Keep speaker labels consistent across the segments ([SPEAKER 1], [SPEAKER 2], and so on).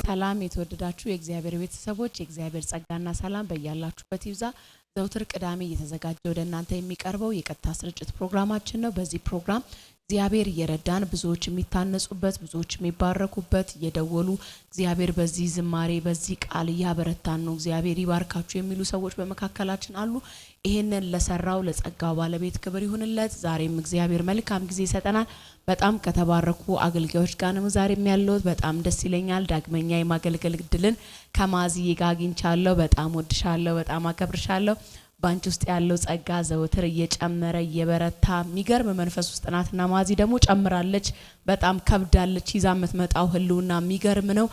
[SPEAKER 1] ሰላም የተወደዳችሁ የእግዚአብሔር ቤተሰቦች የእግዚአብሔር ጸጋና ሰላም በእያላችሁበት ይብዛ። ዘውትር ቅዳሜ እየተዘጋጀ ወደ እናንተ የሚቀርበው የቀጥታ ስርጭት ፕሮግራማችን ነው። በዚህ ፕሮግራም እግዚአብሔር እየረዳን ብዙዎች የሚታነጹበት ብዙዎች የሚባረኩበት እየደወሉ እግዚአብሔር በዚህ ዝማሬ በዚህ ቃል ያበረታን ነው እግዚአብሔር ይባርካችሁ የሚሉ ሰዎች በመካከላችን አሉ። ይሄንን ለሰራው ለጸጋው ባለቤት ክብር ይሁንለት። ዛሬም እግዚአብሔር መልካም ጊዜ ይሰጠናል። በጣም ከተባረኩ አገልጋዮች ጋር ነው ዛሬም ያለሁት። በጣም ደስ ይለኛል። ዳግመኛ የማገልገል እድልን ከማዚ ጋር አግኝቻለሁ። በጣም ወድሻለሁ፣ በጣም አከብርሻለሁ። ባንቺ ውስጥ ያለው ጸጋ ዘወትር እየጨመረ እየበረታ የሚገርም መንፈስ ውስጥ ናትና ማዚ ደግሞ ጨምራለች። በጣም ከብዳለች። ይዛ የምትመጣው ህልውና የሚገርም ነው።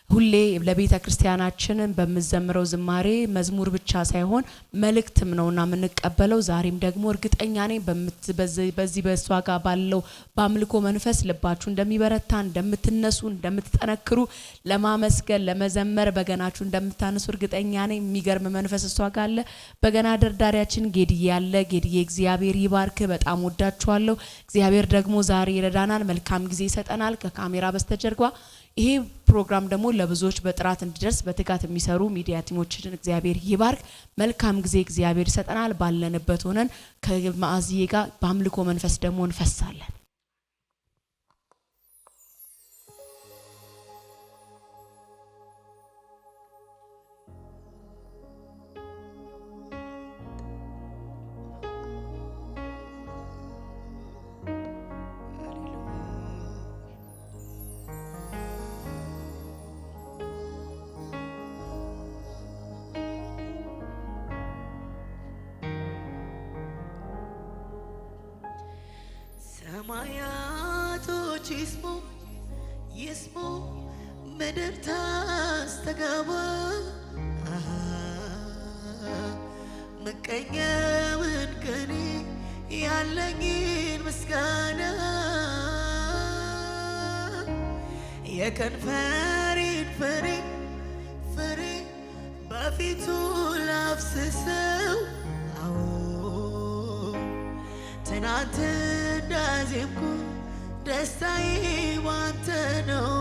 [SPEAKER 1] ሁሌ ለቤተ ክርስቲያናችን በመዘምረው ዝማሬ መዝሙር ብቻ ሳይሆን መልእክትም ነውና የምንቀበለው። ዛሬም ደግሞ እርግጠኛ ነኝ በዚህ በሷ ጋር ባለው በአምልኮ መንፈስ ልባችሁ እንደሚበረታ እንደምትነሱ እንደምትጠነክሩ ለማመስገን ለመዘመር በገናችሁ እንደምታነሱ እርግጠኛ ነኝ። የሚገርም መንፈስ እሷ ጋር አለ። በገና ደርዳሪያችን ጌድዬ ያለ ጌድዬ እግዚአብሔር ይባርክ። በጣም ወዳችኋለሁ። እግዚአብሔር ደግሞ ዛሬ ይረዳናል፣ መልካም ጊዜ ይሰጠናል። ከካሜራ በስተጀርባ ይሄ ፕሮግራም ደግሞ ለብዙዎች በጥራት እንዲደርስ በትጋት የሚሰሩ ሚዲያ ቲሞችን እግዚአብሔር ይባርክ። መልካም ጊዜ እግዚአብሔር ይሰጠናል። ባለንበት ሆነን ከማዚዬ ጋር በአምልኮ መንፈስ ደግሞ እንፈሳለን።
[SPEAKER 2] ሰማያቶች ይስሙ ምድር ታስተጋባ ምቀኛውን ከኔ ያለኝን ምስጋና የከንፈሬን ፍሬ በፊቱ ላፍስሰው ትናንት እንዳዜምኩ ደስታዬ ባንተ ነው።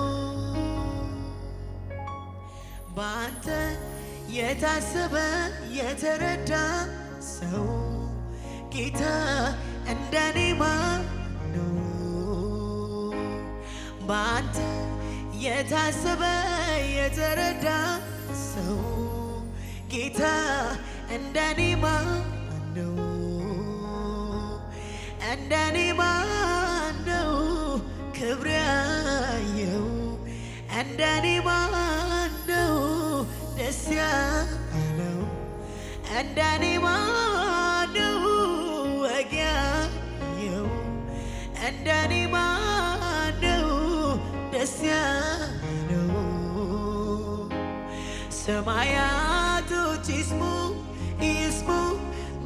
[SPEAKER 2] ባንተ የታሰበ የተረዳ ሰው ጌታ እንደኔ ማን ነው? ባንተ የታሰበ የተረዳ ሰው ጌታ እንደኔ ማን ነው? እንደኔ ማን ነው ክብር ያየው? እንደኔ ማን ነው ደስ ያለው? እንደኔ ማን ነው ወግ ያየው? እንደኔ ማን ነው ደስ ያለው? ሰማያቶች ይስሙ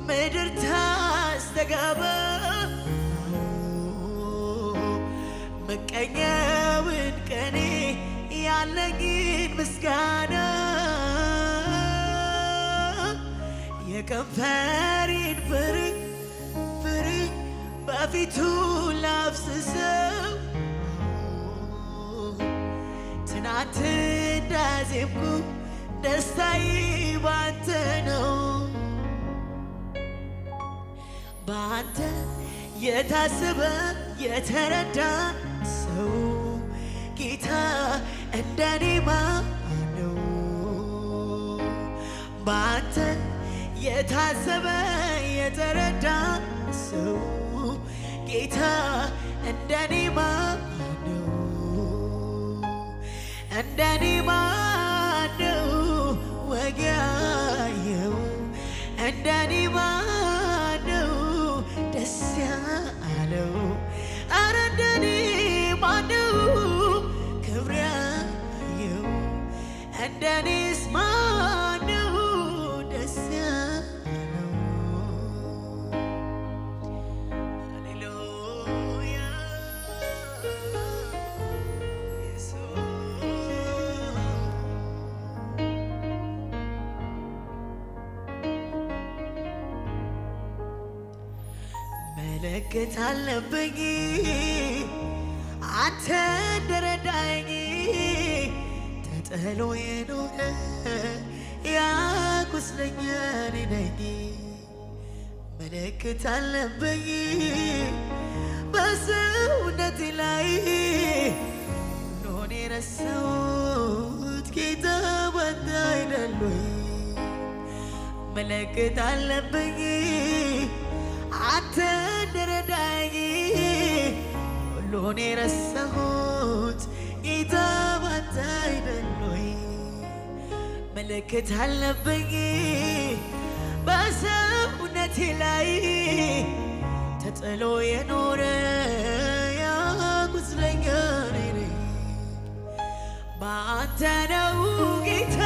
[SPEAKER 2] ምድር ታስተጋባ ምቀኛውን ከኔ ያለኝን ምስጋና የከንፈሬን ፍሬ በፊቱ ላፍስሰው ትናንት እንዳዜምኩ ደስታዬ ባንተ ነው። ባንተ የታሰበ የተረዳ ሰው ጌታ እንደኔ ማን ነው? ባንተ የታሰበ የተረዳ ሰው ጌታ እንደኔ ማን ነው? እንደኔ ማን ነው ወግ ያየው? እንደኔ ማን ነው ደስ ያለው? አረ እንደኔ ማን ነው ክብር ያየው? እንደኔስ ማን ነው ደስ ያለው? ሃሌሉያ መለከት አለብኝ አንተ እንደረዳኝ ተጥሎ የኖረ ያቁስለኛ እኔ ነኝ። ምልክት አለብኝ በሰውነቴ ላይ ሁሉን የረሳሁት ጌታ ባንተ አይደል ወይ? ምልክት አለብኝ አንተ እንደረዳኝ ሁሉን የረሳሁት ጌታ ባንተ አይደል ወይ? ምልክት አለብኝ በሰውነቴ ላይ ተጥሎ የኖረ ያ ቁስለኛ እኔ ነኝ። በአንተ ነው ጌታ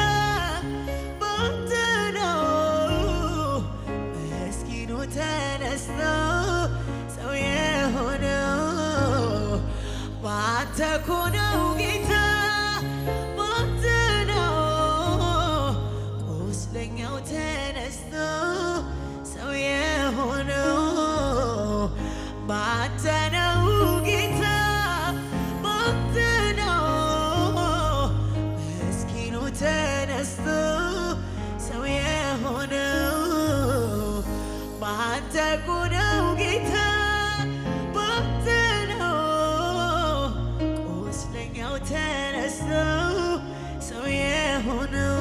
[SPEAKER 2] በአንተ ነው ምስኪኑ ተነስቶ ሰው የሆነው በአንተ እኮ ነው ጌታ በአንተ ነው ቁስለኛው ተነስቶ ሰው የሆነው በአንተ ነው ጌታ በአንተ ነው ምስኪኑ ተነስቶ ሰው የሆነው በአንተ እኮ ነው ጌታ በአንተ ነው ቁስለኛው ተነስቶ ሰው የሆነው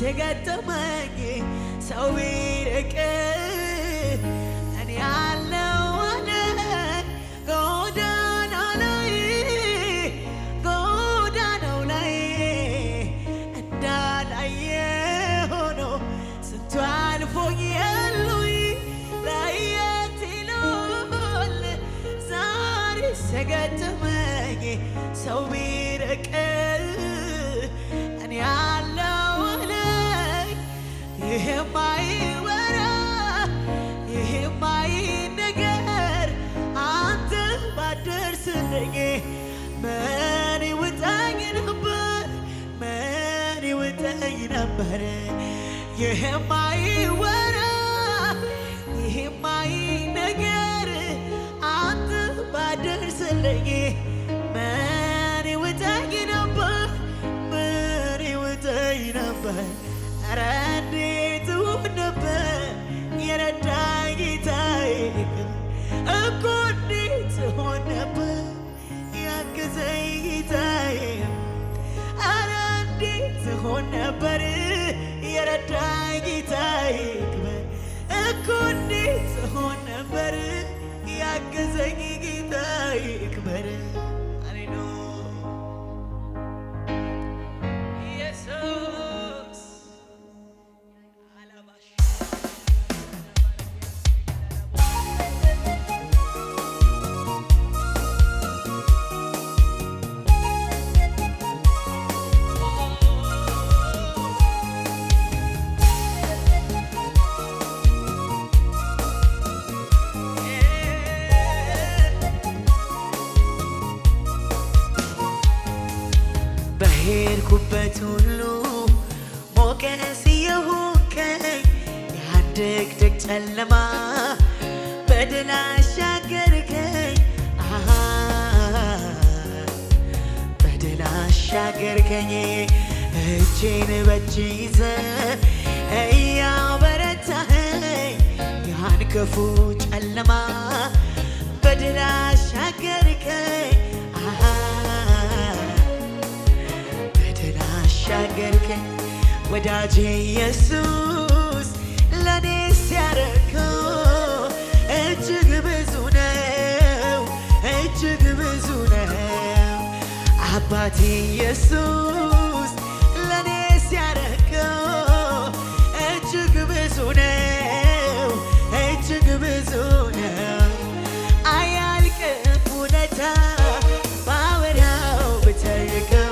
[SPEAKER 2] የገጠመኝ ሰው ቢርቅ እኔ ያለው ጎዳናው ላይ እንዳላየ ሆኖ ስንቱ አልፎኝ ያሉኝ ለየት ይላል ዛሬ የገጠመኝ ሰው ቢርቅ እኔ ያለው የማይወራ የማይነገር አንተ ባትደርስልኝ ምን ይውጠኝ ነበር ምን ይውጠኝ ነበር የማይወራ የማይነገር አንተ ባትደርስልኝ ምን ይውጠኝ ነበር ምን ይውጠኝ ነበር ኧረ እንዴት እሆን ነበር የረዳኝ ጌታዬ እኮ እንዴት እሆን ነበር ያገዘኝ ጌታዬ ኧረ እንዴት እሆን ነበር የረዳኝ ጌታዬ እኮ እንዴት እሆን ነበር ያገዘኝ ጌታዬ ክበር በሄድኩበት ሁሉ ሞገስ የሆንከኝ ያድግድግ ጨለማ በድል አሻገርከኝ በድል አሻገርከኝ እጄን በእጅ ይዘህ እያበረታኸኝ ያን ክፉ ጨለማ በድል አሻገርከኝ አሻገርከኝ ወዳጄ ኢየሱስ ለኔ ሲያረከው እጅግ ብዙ ነው እጅግ ብዙ ነው አባቴ ኢየሱስ ለኔ ሲያረከው እጅግ ብዙ ነው እጅግ ብዙ ነው አያልቅም ውለታ ባወራው ብተርከው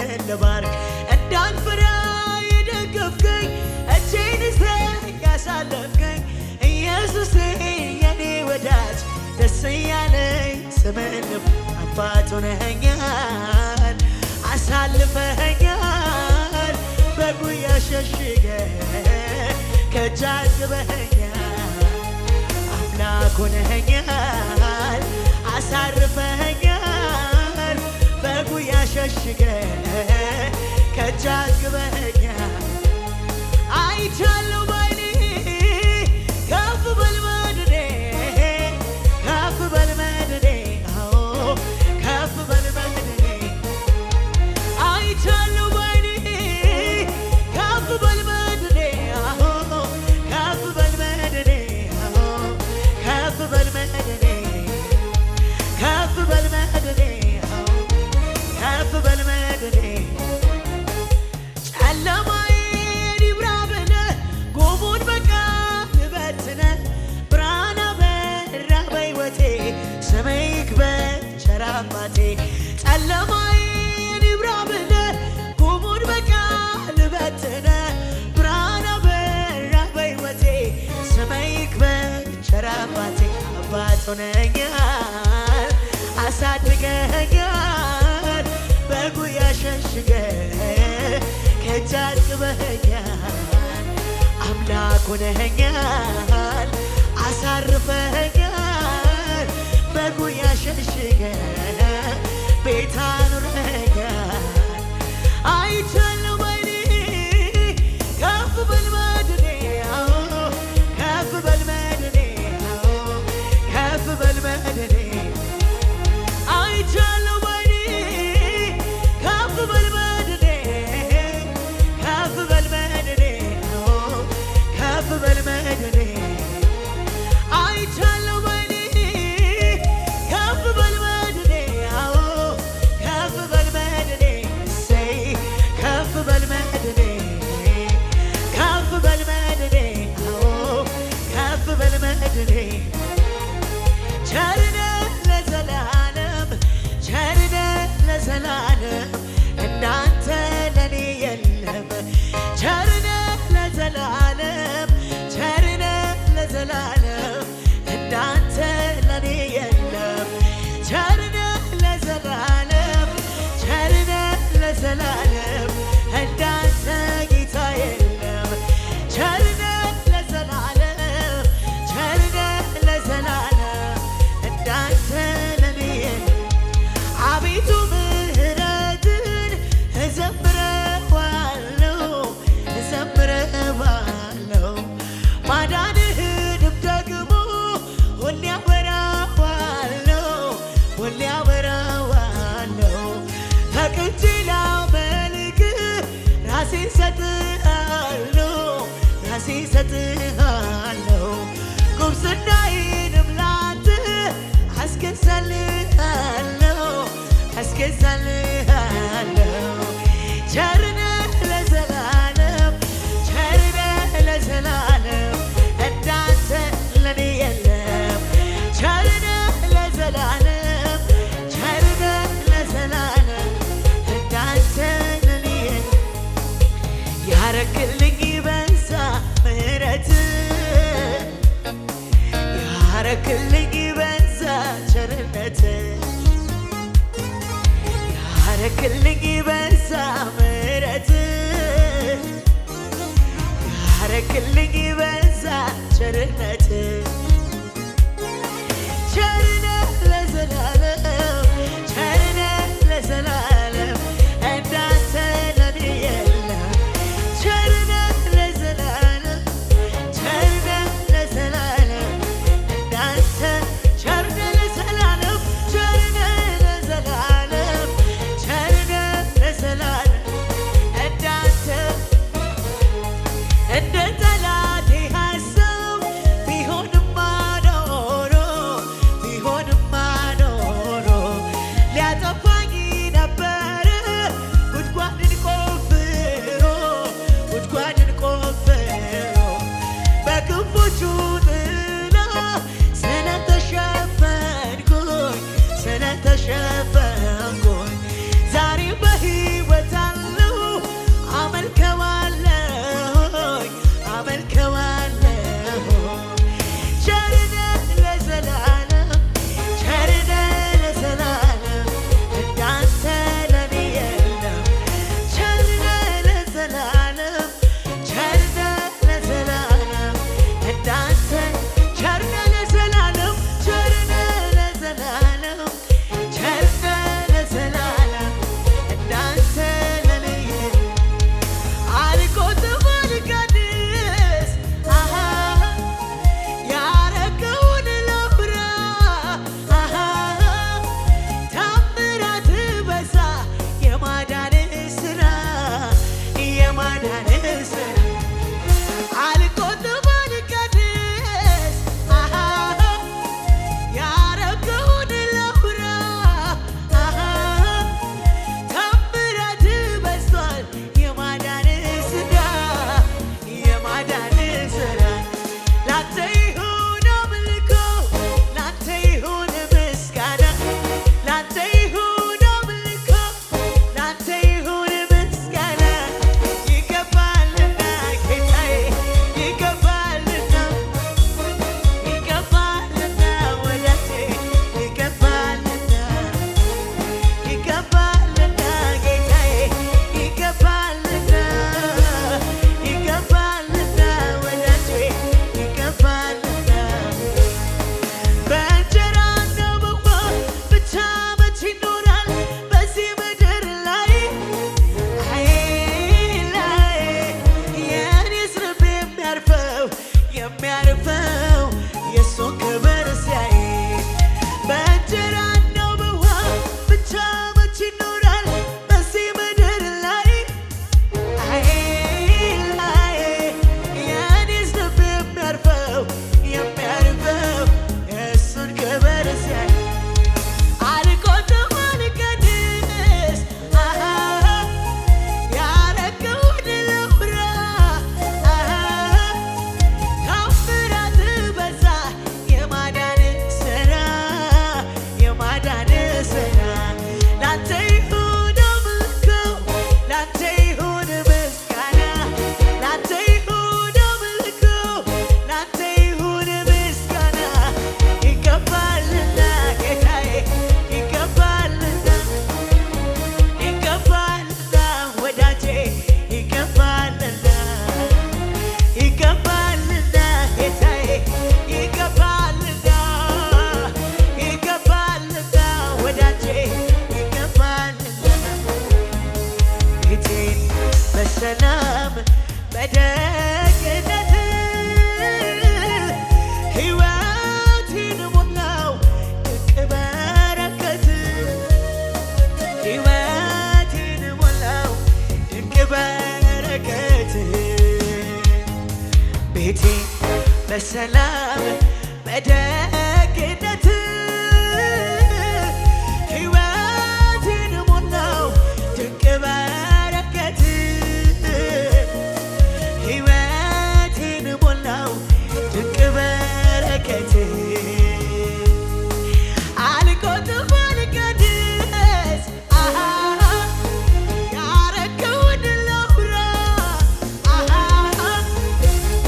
[SPEAKER 2] ስምን ልባርክ እንዳልፈራ የደገፍከኝ እጄን ይዘህ ያሳለፍከኝ ኢየሱሴ የኔ ወዳጅ ደስ እያለኝ ስምን አባት ሆነኸኛል አሳልፈኸኛል በጉያ ሸሽገህ ከእጅ አስበኸኛል አምላክ ሆነኸኛል አሳርፈኸኛል በጉያ ሸሽገህ ከእጅ አስበኸኛል አይቻለሁ ባይኔ ከፍ በል መድኔ ከፍ በል መድኔ አዎ ከፍ በል መድኔ አይቻለሁ ባይኔ ከፍ በል መድኔ አዎ ከፍ በል መድኔ አዎ ከፍ በል መድኔ ከፍ በል መድኔ አዎ ከፍ በል መድኔ ጨለማዬን ይብራ ብለህ ጉሙን በቃል በትነህ ብርሃን አበራ በሕይወቴ ስምህ ይክበር ቸር አባቴ ጨለማዬን ይብራ ብለህ ጉሙን በቃል በትነህ ብርሃን አበራ በሕይወቴ ስምህ ይክበር ቸር አባቴ አባት ሆነኸኛል አሳድገኸኛል በጉያ ሸሽገህ ከእጅ አስበኸኛል አምላክ ሆነኸኛል አሳርፈኸኛል በጉያ ሸሽገህ ቤት አኑረኸኛል አይቻለሁ ባይኔ ከፍ በል መድኔ አዎ ከፍ በል መድኔ አዎ ከፍ በል መድኔ አይቻለሁ ባይኔ ከፍ በል መድኔ ከፍ በል መድኔ አዎ ከፍ በል መድኔ አይቻለሁ ባይኔ ከፍ በል መድኔ አዎ ከፍ በል መድኔ እሰይ ከፍ በል መድኔ ከፍ በል መድኔ አዎ ከፍ በል መድኔ ቸርነት ለዘላለም ቸርነት ለዘላለም እንዳንተ ለኔ የለም ቸርነት ለዘላለም ቸርነት ለዘላለም እንዳንተ ለኔ የለም ቸርነት ለዘላለም ቸርነት ለዘላለም እንዳንተ ጌታ የለም ቸርነት ለዘላለም ቸርነት ለዘላለም እንዳንተ ለኔ የለም አቤቱ ምሕረትን እዘምረዋለሁ እዘምረዋለሁ ማዳንህንም ደግሞ ሁሌ አወራዋለሁ ሁሌ አወራዋለሁ ፈቅጄ ላመልክህ ራሴን ሰጥሃለሁ ራሴን ሰጥሃለሁ ጉብዝናዬንም ላንተ አስገዛልሃለሁ አስገዛልሃለሁ ቸርነት ለዘላለም ቸርነት ለዘላለም እንዳንተ ለኔ የለም ቸርነት ለዘላለም ቸርነት ለዘላለም እንዳንተ ለኔ የለም ያረክልኝ በዛ ምሕረትህ ያረክልኝ በዛ ቸርነትህ ያረክልኝ በዛ ምሕረትህ ያረክልኝ በዛ ቸርነትህ ቸርነት ለዘላለም ቸርነት ለዘላለም እንዳንተ ለኔ የለም ቸርነት ለዘላለም ቸርነት ለዘላለም እንዳንተ ቸርነት ለዘላለም ቸርነት ለዘላለም ቸርነት ለዘላለም እንዳንተ እንደ ጠላቴ ሀሳብ ቢሆንማ ኖሮ ቢሆን የሚያርፈው የእሱን ክብር ሲያይ በእንጀራ ነው በውሃ ብቻ መች ይኖራል በዚህ ምድር ላይ አይ የኔስ ልብ የሚያርፈው የእሱን ክብር ሲያይ አልቆጥም አልቀንስ ያረገውን ልውራ ታምራት በዛ የማዳን ስራ ላንተ ይሁን አምልኮ ላንተ ይሁን ምስጋና ላንተ ይሁን አምልኮ ላንተ ይሁን ምስጋና ይገባልና ጌታዬ ይገባልና ወዳጄ ይገባልና ጌታዬ ይገባልና ወዳጄ ይገባልና ፊቴን በሰላም በደግነት ሕይወቴን ሞላው ድንቅ በረከት ሕይወቴን ሞላው ድንቅ በረከት ቤቴን በሰላም በደግነት ሕይወቴን ሞላው ድንቅ በረከት ሕይወቴን ሞላው ድንቅ በረከት አልቆጥም አልቀንስ ያረገውን ላውራ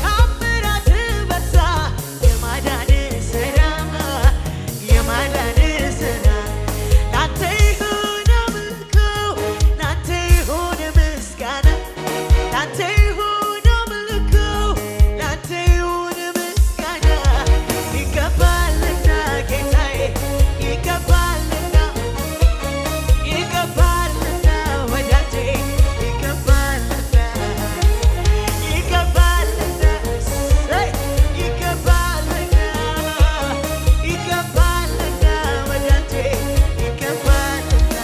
[SPEAKER 2] ታምራት በዛ የማዳን ስራ ላንተ ይሁን አምልኮ ላንተ ይሁን ምስጋና ላንተ ይሁን አምልኮ ላንተ ይሁን ምስጋና ይገባልና ጌታዬ ይገባልና ወዳጄ ይገባልና ወዳጄ ይገባልና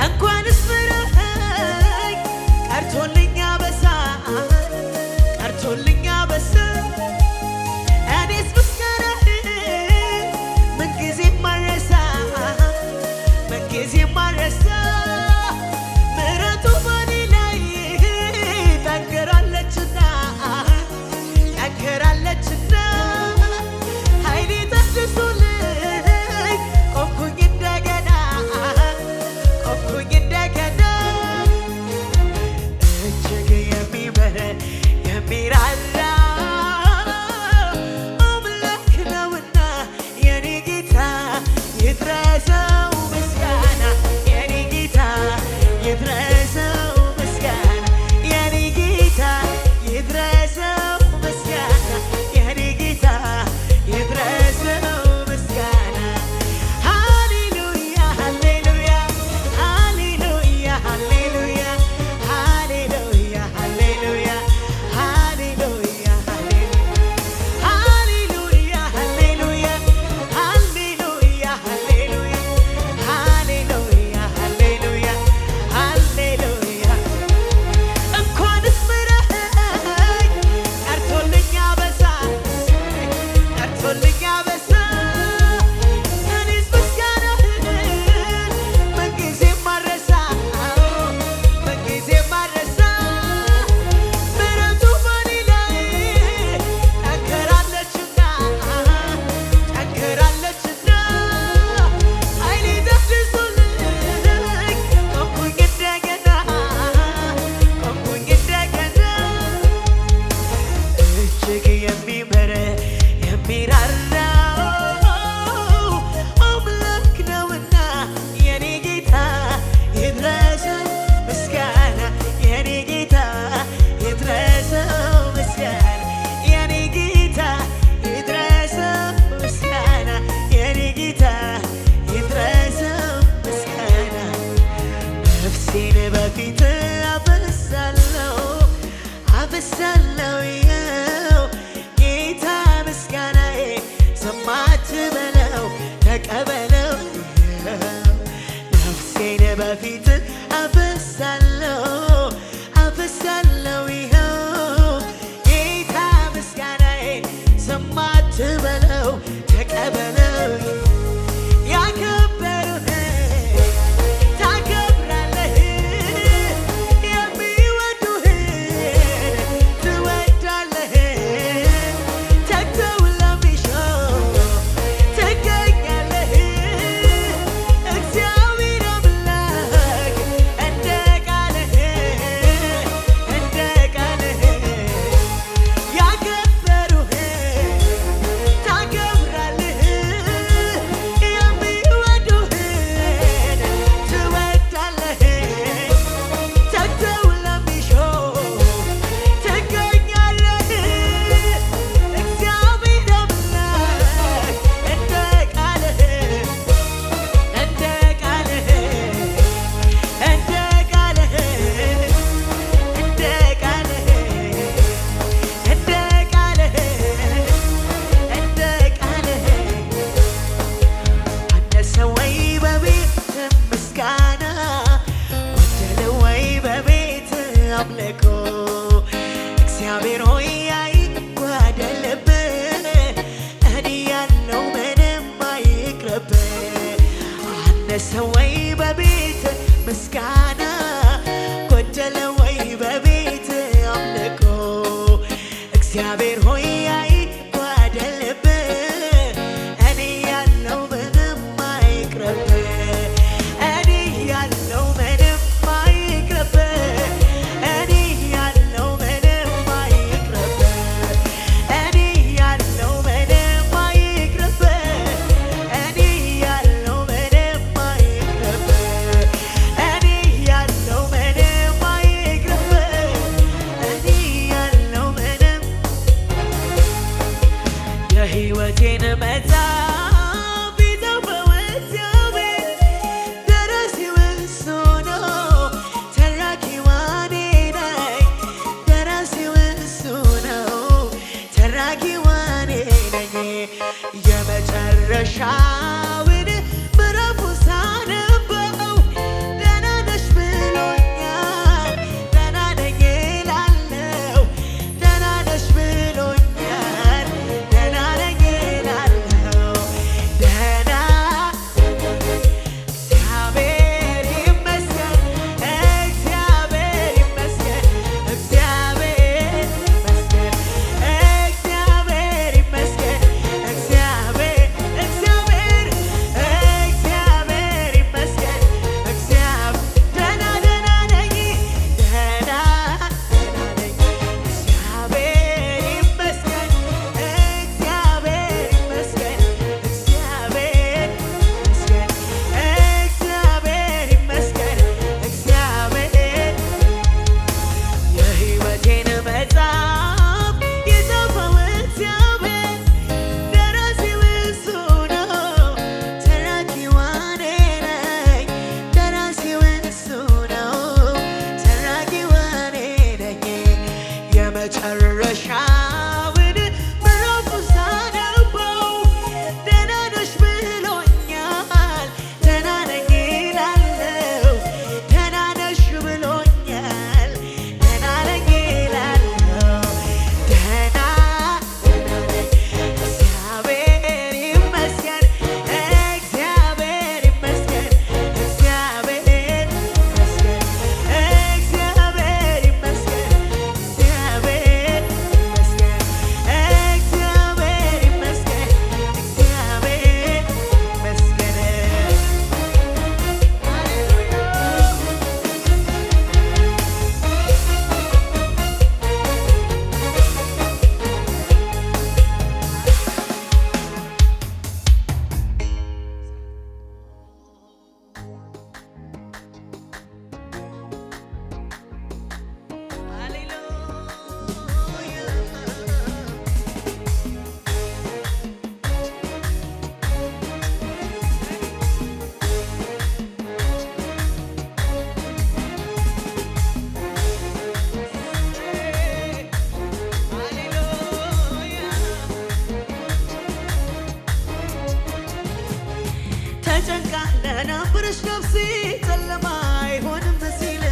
[SPEAKER 2] እንኳንስ ምረኸኝ ቀርቶልኛ በሳ እኔስ ምስጋናህን ምንጊዜም አልረሳ ምሕረቱ በኔ ላይ ጠንክራለችና ኃይሌ ታድሶልኝ ቆምኩኝ እንደገና እጅግ የሚምረን የሚራራ አምላክ ነውና የኔ ጌታ በፊት አፈሳለሁ አፈሳለሁ ይኸው ጌታ ምስጋናዬን ዝም አትበለው ተቀበለው ያከበሩህን ታከብራለህ የሚወዱህን ትወዳለህ ተግተው ለሚሾው ትገኛለህ እግዚአብሔር አምላክ እንደ ቃልህ ያከበሩህን ታከብራለህ የሚወዱህን ትወዳለህ ተግተው ለሚሾው ትገኛለህ እግዚአብሔር አምላክ እንደ ቃልህ እንደ ቃልህ እንደ ቃልህ እንደ ቃልህ እንደ ቃልህ እንደ ቃልህ አነሰ ወይ በቤት ምስጋና ጎደለ ወይ በቤት አምልኮ እግዚአብሔር ሆይ አይጓደልብህ እኔ ያለው ምንም አይቅርብህ አነሰ ወይ በቤት ምስጋና ጎደለ ወይ በቤት አምልኮ እግዚአብሔር ሆይ አይጓደልብህ እኔ ያለው ምንም አይቅርብህ እኔ ያለው ምንም አይቅርብህ እኔ ያለው ምንም አይቅርብህ እኔ ያለው ምንም አይቅርብህ እኔ ያለው ምንም አይቅርብህ እኔ ያለው ምንም አይቅርብህ እኔ ያለው ምንም የሕይወቴን መጽሐፍ የጻፈው እግዚአብሔር ደራሲው እሱ ነው ተራኪው እኔ ነኝ ደራሲው እሱ ነው ተራኪው እኔ ነኝ የመጨረሻውን ምዕራፍ ሳነበው ደህና ነሽ ብሎኛል ደህና ነኝ እላለሁ ደህና ነሽ ብሎኛል ደህና ነኝ እላለሁ ደህና እግዚአብሔር ይመስገን እግዚአብሔር ይመስገን እግዚአብሔር ይመስገን እግዚአብሔር ይመስገን እግዚአብሔር ተጨንቃለ ለነበረች ነፍሴ ጨለማ አይሆንም ሲል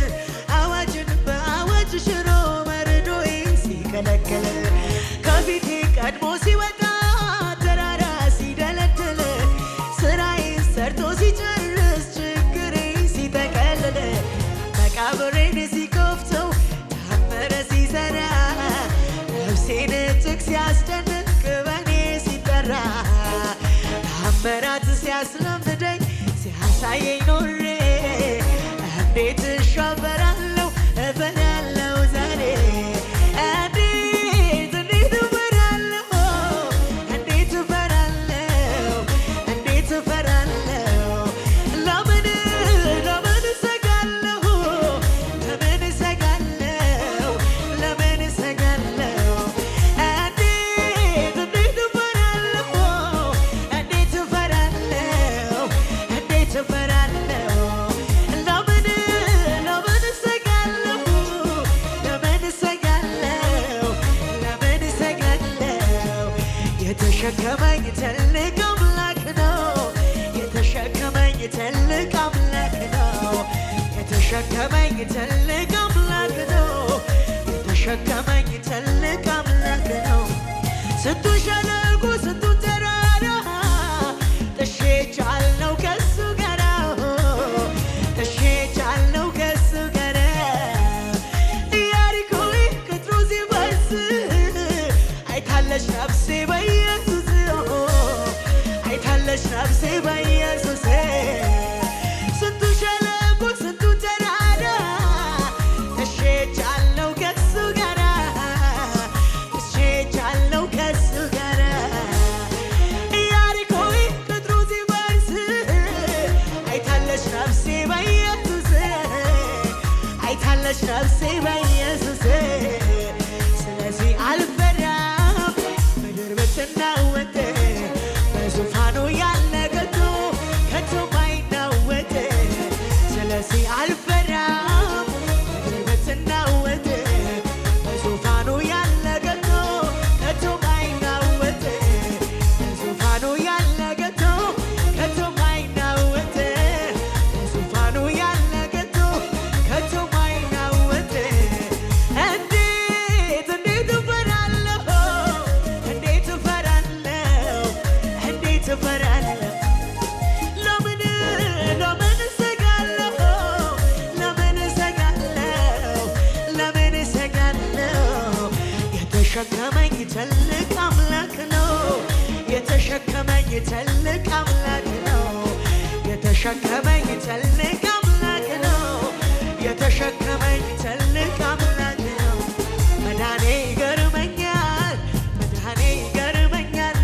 [SPEAKER 2] አዋጅን በአዋጅ ሽሮ መርዶዬን ሲከለክል ከፊቴ ቀድሞ ሲወጣ ተራራ ሲደለድል ስራዬን ሰርቶ ሲጨርስ ችግሬን ሲጠቀልል መቃብሬን ሲከፍተው ታምር ሲሰራ ነፍሴን እጅግ ሲያስደንቅ በኔ ሲጠራ ታምራት ሲያስለምደኝ ሲያሳየኝ ኖሬ እንዴት እሻበራለሁ እፈራለሁ ዛሬ እንዴት እፈራለሁ እንዴት እፈራለሁ እንዴት እፈራለሁ ለምን እሰጋለሁ ለምን እሰጋለሁ ለምን እሰጋለሁ እንዴት እፈራለሁ እንዴት እፈራለሁ እንዴት እፈራለሁ ለምን እሰጋለሁ ለምን እሰጋለሁ ለምን እሰጋለሁ የተሸከመኝ ትልቅ አምላክ ነው የተሸከመኝ ትልቅ አምላክ ነው የተሸከመኝ ትልቅ አምላክ ነው የተሸከመኝ ትልቅ አምላክ ነው ስንቱን ሸለቆ ስንቱን ተራራ ጥሼ ቻልነው ከሱ ጋራ ጥሼ ቻልነው ከሱ ጋራ ኢያሪኮ ቅጥሩ ሲፈርስ አይታለች ነፍሴ በኢየሱስ አይታለች ነፍሴ በኢየሱስ ስንቱን ሸለቆ ስንቱን ተራራ ጥሼ ቻልነው ከሱ ጋራ ጥሼ ቻልነው ከሱ ጋራ ኢያሪኮ ቅጥሩ ሲፈርስ አይታለች ነፍሴ በኢየሱስ አይታለች ነፍሴ በኢየሱስ ስለዚህ አልፈራም ምድር ብትናወጥ በዙፋኑ ያለ ከቶ ማይናወጥ ስለዚህ አልፈራም ምድር ብትናወጥ በዙፋኑ ያለ ከቶ ማይናወጥ በዙፋኑ ያለ ከቶ ማይናወጥ በዙፋኑ ያለ ከቶ ማይናወጥ እንዴት እፈራለሁ እንዴት እፈራለሁ እንዴት እፈራለሁ ለምን እሰጋለሁ ለምን እሰጋለሁ ለምን እሰጋለሁ የተሸከመኝ ትልቅ አምላክ ነው የተሸከመኝ ትልቅ አምላክ ነው የተሸከመኝ ትልቅ አምላክ ነው የተሸከመኝ ትልቅ አምላክ ነው መዳኔ ይገርመኛል መዳኔ ይገርመኛል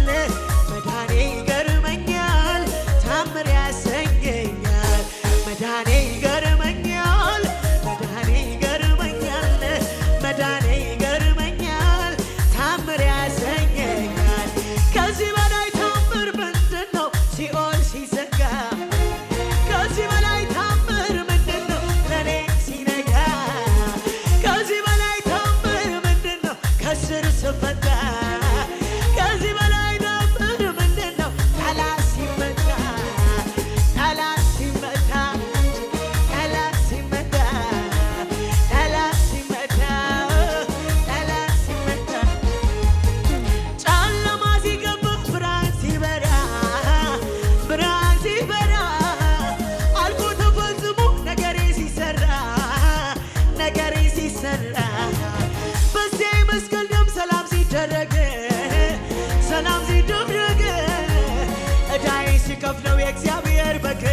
[SPEAKER 2] መዳኔ ይገርመኛል ታምር ያሰኘኛል መዳኔ ይገርመኛል መዳኔ ይገርመኛል መዳኔ ይገርመኛል ታምር ያሰኘኛል ከዚህ በላይ ታምር ምንድን ነው ሲኦል ሲዘጋ ከዚህ በላይ ታምር ምንድን ነው ለኔ ሲነጋ ከዚህ በላይ ታምር ምንድን ነው ከስር ስፈታ ከዚህ በላይ ታምር ምንድን ነው ጠላት ሲመታ ጠላት ሲመታ ጠላት ሲመታ ጠላት ሲመታ ጠላት ሲመታ ጨለማ ሲገባ ብርሃን ሲበራ ብርሃን ሲበራ አልፎ ተፈጽሞ ነገሬ ሲሰራ ነገሬ ሲሰራ በዚያ የመስቀል ደም ሰላም ሲደረግ ዕዳዬ ሲከፍለው የእግዚአብሔር በግ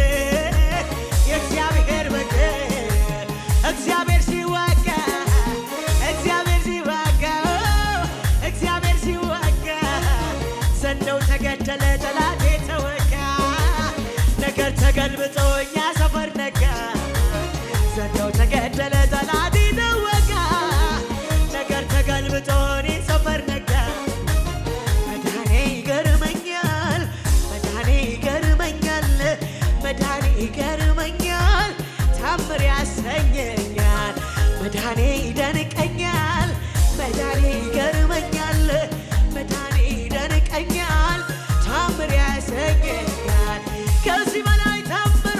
[SPEAKER 2] የእግዚአብሔር በግ እግዚአብሔር ሲዋጋ እግዚአብሔር ሲዋጋ እግዚአብሔር ሲዋጋ ዘንዶው ተገደለ ጠላቴ ተወጋ ነገር ተገልብጦ እኛ ሰፈር ነጋ ዘንዶው ተገደለ ጠላቴ ተወጋ ነገር ተገልብጦ እኔ ሰፈር ነጋ መዳኔ ይገርመኛል መዳኔ ይገርመኛል መዳኔ ይገርመኛል ታምር ያሰኘኛል መዳኔ ይደንቀኛል መዳኔ ይገርመኛል መዳኔ ይደንቀኛል ታምር ያሰኘኛል ከዚህ በላይ ታምር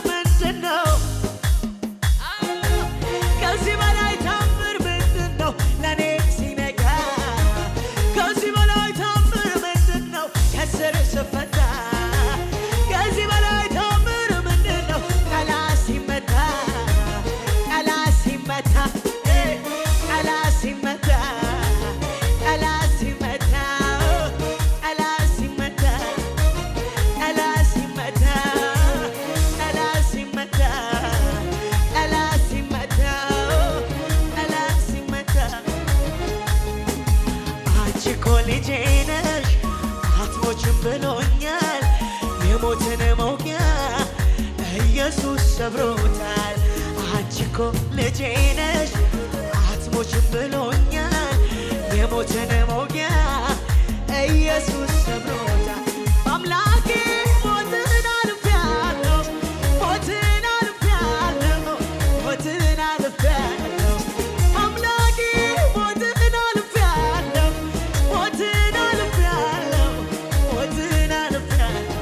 [SPEAKER 2] ሰብሮታል። አንቺ እኮ ልጄ ነሽ አትሞችም ብሎኛል። የሞትን መውጊያ ኢየሱስ ሰብሮታል። በአምላኬ ሞትን አልፌአለሁ፣ ሞትን አልፌአለሁ፣ ሞትን አልፌአለሁ። በአምላኬ ሞትን አልፌአለሁ፣ ሞትን አልፌአለሁ፣ ሞትን አልፌአለሁ።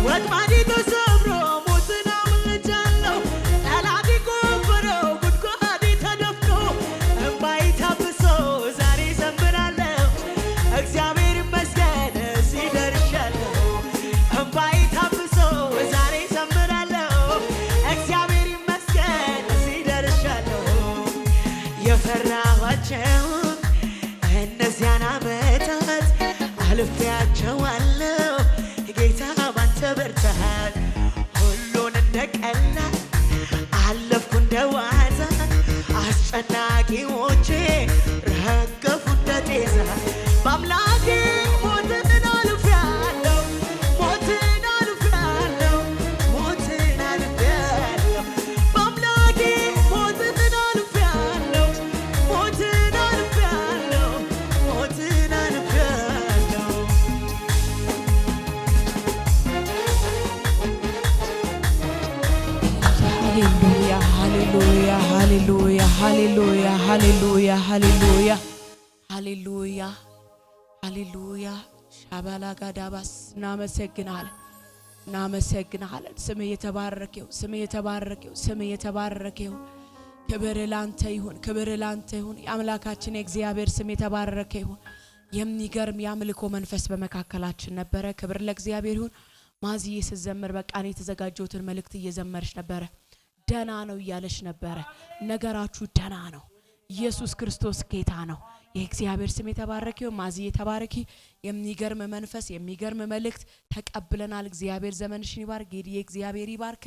[SPEAKER 2] ወጥመዴ ተሰብሮ ሞትን አምልጫለሁ። ጠላቴ ቆፈረው ጉድጓዴ ተደፍኖ እንባዬ ታብሶ ዛሬ ዘምራለሁ። እግዚአብሔር ይመስገን እዚህ ደርሻለሁ። እንባዬ ታብሶ ዛሬ ዘምራለሁ። እግዚአብሔር ይመስገን እዚህ ደርሻለሁ። የፈራኋቸውን እነዚያን ዓመታት አልፌያቸዋለሁ። ጌታ ባንተ ብርታት ሁሉን እንደ ቀላል አለፍኩ እንደ ዋዛ። አስጨናቂዎቼ ረገፉ እንደ ጤዛ። በአምላኬ ሞትን አልፌአለሁ፣ ሞትን አልፌአለሁ፣ ሞትን አልፌአለሁ። በአምላኬ ሞትን አልፌአለሁ፣ ሞትን አልፌአለሁ፣ ሞትን አልፌአለሁ።
[SPEAKER 1] ሃሌሉያ ሃሌሉያ ሃሌሉያ ሃሌሉያ ሃሌሉያ ሃሌሉያ ሃሌሉያ። ሻባላጋዳባስ እናመሰግናለን፣ እናመሰግናለን። ስምህ የተባረከ ይሁን፣ ስምህ የተባረከ ይሁን፣ ስምህ የተባረከ ይሁን። ክብር ላንተ ይሁን፣ ክብር ላንተ ይሁን። የአምላካችን የእግዚአብሔር ስም የተባረከ ይሁን። የሚገርም የአምልኮ መንፈስ በመካከላችን ነበረ። ክብር ለእግዚአብሔር ይሁን። ማዚዬ ስትዘምር በቃ እኔ የተዘጋጀሁትን መልእክት እየዘመረች ነበረ። ደና ነው እያለች ነበረ። ነገራችሁ ደና ነው። ኢየሱስ ክርስቶስ ጌታ ነው። የእግዚአብሔር ስም የተባረከ ይሁን። ማዚዬ ተባረኪ። የሚገርም መንፈስ የሚገርም መልእክት ተቀብለናል። እግዚአብሔር ዘመንሽን ይባርክ። ጌዲዬ እግዚአብሔር ይባርክ።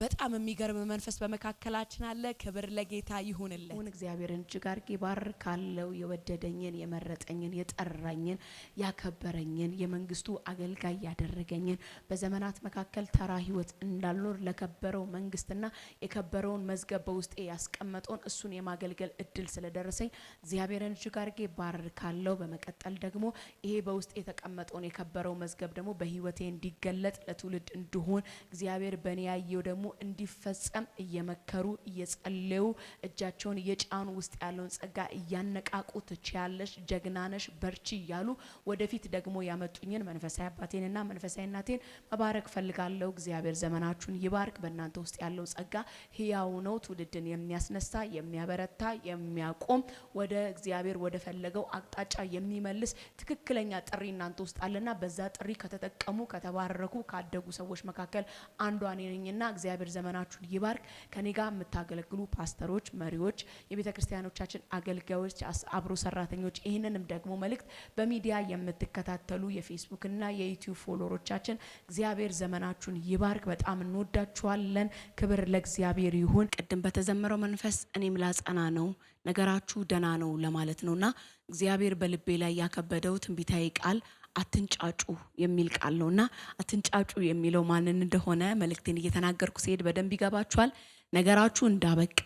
[SPEAKER 1] በጣም የሚገርም መንፈስ በመካከላችን አለ። ክብር ለጌታ ይሁንልን። እግዚአብሔርን እጅግ አድርጌ ባርካለሁ። የወደደኝን የመረጠኝን የጠራኝን ያከበረኝን የመንግስቱ አገልጋይ ያደረገኝን በዘመናት መካከል ተራ ህይወት እንዳልኖር ለከበረው መንግስትና የከበረውን መዝገብ በውስጤ ያስቀመጠውን እሱን የማገልገል እድል ስለደረሰኝ እግዚአብሔርን እጅግ አድርጌ ባርካለሁ። በመቀጠል ደግሞ ይሄ በውስጤ የተቀመጠውን የከበረው መዝገብ ደግሞ በህይወቴ እንዲገለጥ ለትውልድ እንዲሆን እግዚአብሔር በእኔ ያየው ደግሞ እንዲፈጸም እየመከሩ እየጸለዩ እጃቸውን እየጫኑ ውስጥ ያለውን ጸጋ እያነቃቁ ትችያለሽ፣ ጀግናነሽ፣ በርቺ እያሉ ወደፊት ደግሞ ያመጡኝን መንፈሳዊ አባቴንና መንፈሳዊ እናቴን መባረክ ፈልጋለሁ። እግዚአብሔር ዘመናችሁን ይባርክ። በእናንተ ውስጥ ያለው ጸጋ ህያው ነው። ትውልድን የሚያስነሳ የሚያበረታ የሚያቆም ወደ እግዚአብሔር ወደ ፈለገው አቅጣጫ የሚመልስ ትክክለኛ ጥሪ እናንተ ውስጥ አለና በዛ ጥሪ ከተጠቀሙ ከተባረኩ ካደጉ ሰዎች መካከል አንዷ ነኝና እግዚአብሔር ዘመናችሁን ይባርክ። ከኔ ጋር የምታገለግሉ ፓስተሮች፣ መሪዎች፣ የቤተ ክርስቲያኖቻችን አገልጋዮች፣ አብሮ ሰራተኞች ይህንንም ደግሞ መልእክት በሚዲያ የምትከታተሉ የፌስቡክ እና የዩቲዩብ ፎሎወሮቻችን እግዚአብሔር ዘመናችሁን ይባርክ። በጣም እንወዳችኋለን። ክብር ለእግዚአብሔር ይሁን። ቅድም በተዘመረው መንፈስ እኔም ላጸና ነው ነገራችሁ ደና ነው ለማለት ነውና እግዚአብሔር በልቤ ላይ ያከበደው ትንቢታዊ ቃል አትንጫጩ የሚል ቃል ነውና አትንጫጩ የሚለው ማንን እንደሆነ መልእክቴን እየተናገርኩ ሲሄድ በደንብ ይገባችኋል። ነገራችሁ እንዳበቃ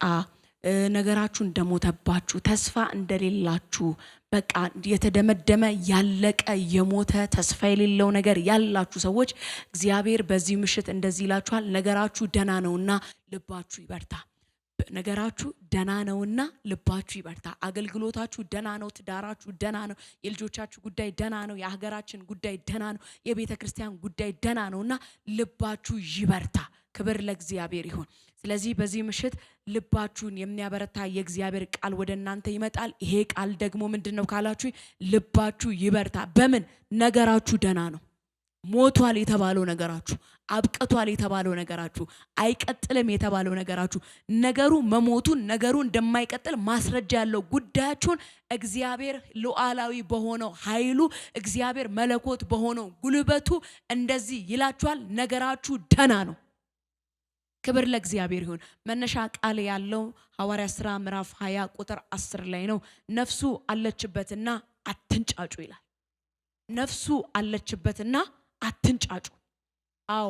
[SPEAKER 1] ነገራችሁ እንደሞተባችሁ ተስፋ እንደሌላችሁ በቃ የተደመደመ ያለቀ የሞተ ተስፋ የሌለው ነገር ያላችሁ ሰዎች እግዚአብሔር በዚህ ምሽት እንደዚህ ይላችኋል። ነገራችሁ ደና ነውና ልባችሁ ይበርታ። ነገራችሁ ደና ነውና ልባችሁ ይበርታ። አገልግሎታችሁ ደና ነው። ትዳራችሁ ደና ነው። የልጆቻችሁ ጉዳይ ደና ነው። የሀገራችን ጉዳይ ደና ነው። የቤተ ክርስቲያን ጉዳይ ደና ነውና ልባችሁ ይበርታ። ክብር ለእግዚአብሔር ይሁን። ስለዚህ በዚህ ምሽት ልባችሁን የሚያበረታ የእግዚአብሔር ቃል ወደ እናንተ ይመጣል። ይሄ ቃል ደግሞ ምንድነው ካላችሁ ልባችሁ ይበርታ። በምን ነገራችሁ ደና ነው። ሞቷል የተባለው ነገራችሁ፣ አብቅቷል የተባለው ነገራችሁ፣ አይቀጥልም የተባለው ነገራችሁ፣ ነገሩ መሞቱን ነገሩ እንደማይቀጥል ማስረጃ ያለው ጉዳያችሁን እግዚአብሔር ሉዓላዊ በሆነው ኃይሉ እግዚአብሔር መለኮት በሆነው ጉልበቱ እንደዚህ ይላችኋል። ነገራችሁ ደና ነው። ክብር ለእግዚአብሔር ይሁን። መነሻ ቃል ያለው ሐዋርያ ሥራ ምዕራፍ 20 ቁጥር 10 ላይ ነው። ነፍሱ አለችበትና አትንጫጩ ይላል። ነፍሱ አለችበትና አትንጫጩ። አዎ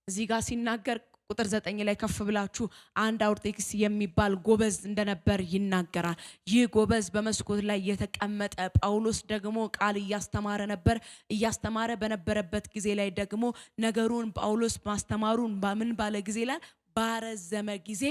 [SPEAKER 1] እዚህ ጋር ሲናገር ቁጥር 9 ላይ ከፍ ብላችሁ አንድ አውርጤክስ የሚባል ጎበዝ እንደነበር ይናገራል። ይህ ጎበዝ በመስኮት ላይ የተቀመጠ ጳውሎስ ደግሞ ቃል እያስተማረ ነበር። እያስተማረ በነበረበት ጊዜ ላይ ደግሞ ነገሩን ጳውሎስ ማስተማሩን በምን ባለ ጊዜ ላይ ባረዘመ ጊዜ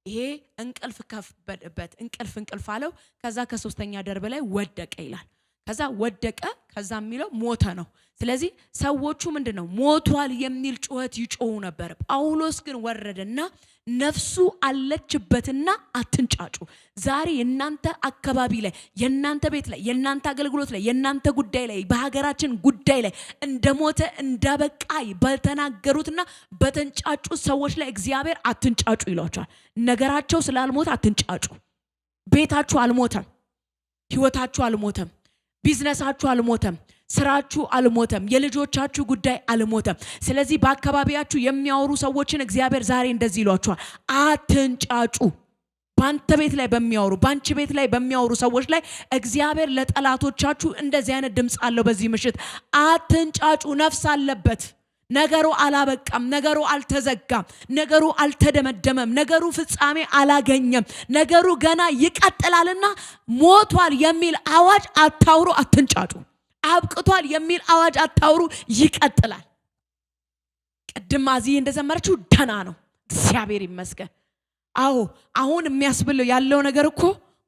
[SPEAKER 1] ይሄ እንቅልፍ ከበደበት። እንቅልፍ አለው። ከዛ ከሶስተኛ ደርብ ላይ ወደቀ ይላል። ከዛ ወደቀ፣ ከዛ የሚለው ሞተ ነው። ስለዚህ ሰዎቹ ምንድነው ሞቷል የሚል ጩኸት ይጮሁ ነበር። ጳውሎስ ግን ወረደና ነፍሱ አለችበትና አትንጫጩ። ዛሬ የናንተ አካባቢ ላይ፣ የናንተ ቤት ላይ፣ የናንተ አገልግሎት ላይ፣ የናንተ ጉዳይ ላይ፣ በሀገራችን ጉዳይ ላይ እንደሞተ እንዳበቃ በተናገሩትና በተንጫጩ ሰዎች ላይ እግዚአብሔር አትንጫጩ ይሏቸዋል። ነገራቸው ስላልሞተ አትንጫጩ። ቤታችሁ አልሞተም፣ ህይወታችሁ አልሞተም፣ ቢዝነሳችሁ አልሞተም፣ ስራችሁ አልሞተም፣ የልጆቻችሁ ጉዳይ አልሞተም። ስለዚህ በአካባቢያችሁ የሚያወሩ ሰዎችን እግዚአብሔር ዛሬ እንደዚህ ይሏቸዋል፣ አትንጫጩ። ባንተ ቤት ላይ በሚያወሩ፣ ባንቺ ቤት ላይ በሚያወሩ ሰዎች ላይ እግዚአብሔር ለጠላቶቻችሁ እንደዚህ አይነት ድምፅ አለው። በዚህ ምሽት አትንጫጩ። ነፍስ አለበት። ነገሩ አላበቃም፣ ነገሩ አልተዘጋም፣ ነገሩ አልተደመደመም፣ ነገሩ ፍጻሜ አላገኘም፣ ነገሩ ገና ይቀጥላልና ሞቷል የሚል አዋጅ አታውሩ፣ አትንጫጩ። አብቅቷል የሚል አዋጅ አታውሩ፣ ይቀጥላል። ቅድም አዚህ እንደዘመረችው ደና ነው፣ እግዚአብሔር ይመስገን። አዎ አሁን የሚያስብለው ያለው ነገር እኮ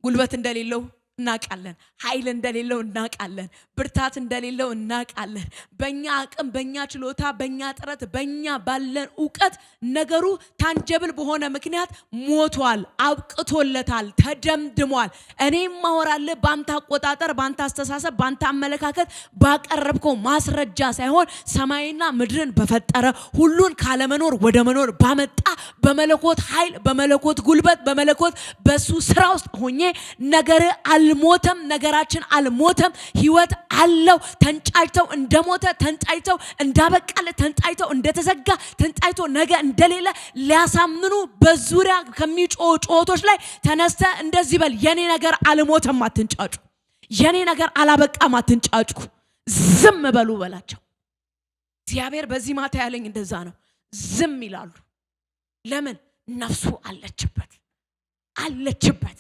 [SPEAKER 1] ጉልበት እንደሌለው እናቃለን፣ ኃይል እንደሌለው እናቃለን፣ ብርታት እንደሌለው እናቃለን። በእኛ አቅም፣ በእኛ ችሎታ፣ በእኛ ጥረት፣ በእኛ ባለን ዕውቀት ነገሩ ታንጀብል በሆነ ምክንያት ሞቷል፣ አብቅቶለታል፣ ተደምድሟል። እኔም ማወራለህ ባንተ አቆጣጠር፣ ባንተ አስተሳሰብ፣ ባንተ አመለካከት ባቀረብከው ማስረጃ ሳይሆን ሰማይና ምድርን በፈጠረ ሁሉን ካለመኖር ወደ መኖር ባመጣ በመለኮት ኃይል፣ በመለኮት ጉልበት፣ በመለኮት በሱ ስራ ውስጥ ሆኜ ነገር አልሞተም፣ ነገራችን አልሞተም፣ ህይወት አለው። ተንጫጭተው እንደሞተ፣ ተንጫጭተው እንዳበቃለ፣ ተንጫጭተው እንደተዘጋ፣ ተንጫጭተው ነገ እንደሌለ ሊያሳምኑ በዙሪያ ከሚጮሁ ጩኸቶች ላይ ተነስተ እንደዚህ በል፣ የኔ ነገር አልሞተም አትንጫጩ፣ የኔ ነገር አላበቃም አትንጫጩ፣ ዝም በሉ በላቸው። እግዚአብሔር በዚህ ማታ ያለኝ እንደዛ ነው። ዝም ይላሉ። ለምን? ነፍሱ አለችበት፣ አለችበት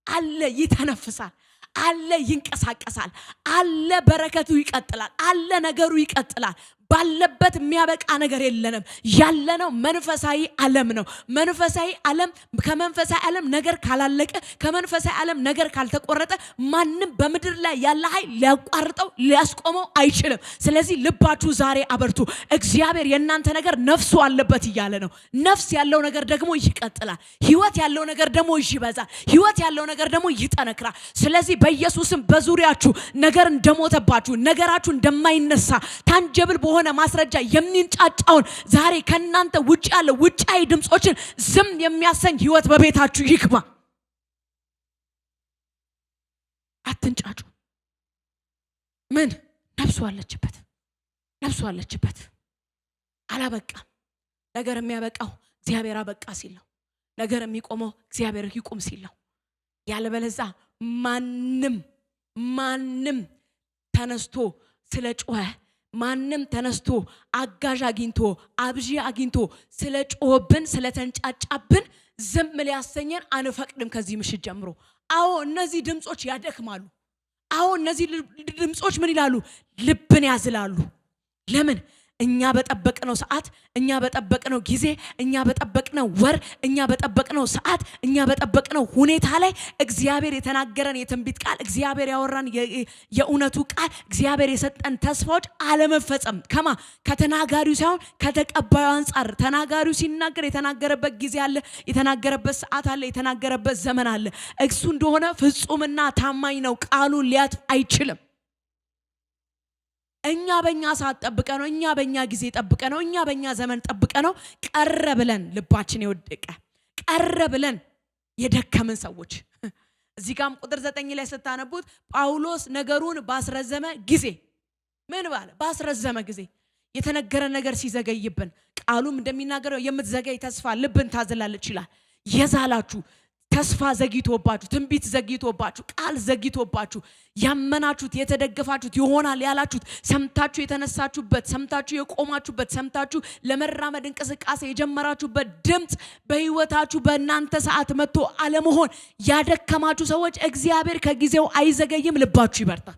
[SPEAKER 1] አለ፣ ይተነፍሳል፣ አለ፣ ይንቀሳቀሳል፣ አለ፣ በረከቱ ይቀጥላል፣ አለ፣ ነገሩ ይቀጥላል። ባለበት የሚያበቃ ነገር የለንም። ያለነው መንፈሳዊ ዓለም ነው። መንፈሳዊ ዓለም ከመንፈሳዊ ዓለም ነገር ካላለቀ፣ ከመንፈሳዊ ዓለም ነገር ካልተቆረጠ ማንም በምድር ላይ ያለ ኃይል ሊያቋርጠው ሊያስቆመው አይችልም። ስለዚህ ልባችሁ ዛሬ አበርቱ። እግዚአብሔር የእናንተ ነገር ነፍሱ አለበት እያለ ነው። ነፍስ ያለው ነገር ደግሞ ይቀጥላል። ህይወት ያለው ነገር ደግሞ ይበዛል። ህይወት ያለው ነገር ደግሞ ይጠነክራል። ስለዚህ በኢየሱስም በዙሪያችሁ ነገር እንደሞተባችሁ፣ ነገራችሁ እንደማይነሳ ታንጀብል በሆነ ማስረጃ የሚንጫጫውን ዛሬ ከናንተ ውጭ ያለ ውጫዊ ድምጾችን ዝም የሚያሰኝ ህይወት በቤታችሁ ይግባ። አትንጫጩ። ምን? ነፍሱ አለችበት፣ ነፍሱ አለችበት። አላበቃም። ነገር የሚያበቃው እግዚአብሔር አበቃ ሲል ነው። ነገር የሚቆመው እግዚአብሔር ይቁም ሲል ነው። ያለበለዚያ ማንም ተነስቶ ስለ ጮኸ፣ ማንም ተነስቶ አጋዥ አግኝቶ አብዢ አግኝቶ ስለ ጮህብን፣ ስለ ተንጫጫብን ዝም ሊያሰኘን አንፈቅድም ከዚህ ምሽት ጀምሮ። አዎ እነዚህ ድምጾች ያደክማሉ። አዎ እነዚህ ድምጾች ምን ይላሉ? ልብን ያዝላሉ። ለምን? እኛ በጠበቅነው ሰዓት፣ እኛ በጠበቅነው ጊዜ፣ እኛ በጠበቅነው ወር፣ እኛ በጠበቅነው ሰዓት፣ እኛ በጠበቅነው ሁኔታ ላይ እግዚአብሔር የተናገረን የትንቢት ቃል፣ እግዚአብሔር ያወራን የእውነቱ ቃል፣ እግዚአብሔር የሰጠን ተስፋዎች አለመፈጸም ከተናጋሪው ሳይሆን ከተቀባዩ አንጻር። ተናጋሪው ሲናገር የተናገረበት ጊዜ አለ፣ የተናገረበት ሰዓት አለ፣ የተናገረበት ዘመን አለ። እሱ እንደሆነ ፍጹምና ታማኝ ነው። ቃሉን ሊያጥፍ አይችልም። እኛ በእኛ ሰዓት ጠብቀ ነው፣ እኛ በእኛ ጊዜ ጠብቀ ነው፣ እኛ በእኛ ዘመን ጠብቀ ነው ቀረ ብለን ልባችን የወደቀ ቀረ ብለን የደከምን ሰዎች። እዚህ ጋም ቁጥር 9 ላይ ስታነቡት ጳውሎስ ነገሩን ባስረዘመ ጊዜ ምን ባለ? ባስረዘመ ጊዜ የተነገረ ነገር ሲዘገይብን ቃሉም እንደሚናገረው የምትዘገይ ተስፋ ልብን ታዝላለች ይላል። የዛላችሁ ተስፋ ዘግይቶባችሁ ትንቢት ዘግይቶባችሁ ቃል ዘግይቶባችሁ ያመናችሁት የተደገፋችሁት ይሆናል ያላችሁት ሰምታችሁ የተነሳችሁበት ሰምታችሁ የቆማችሁበት ሰምታችሁ ለመራመድ እንቅስቃሴ የጀመራችሁበት ድምጽ በህይወታችሁ በእናንተ ሰዓት መጥቶ አለመሆን ያደከማችሁ ሰዎች እግዚአብሔር ከጊዜው አይዘገይም ልባችሁ ይበርታ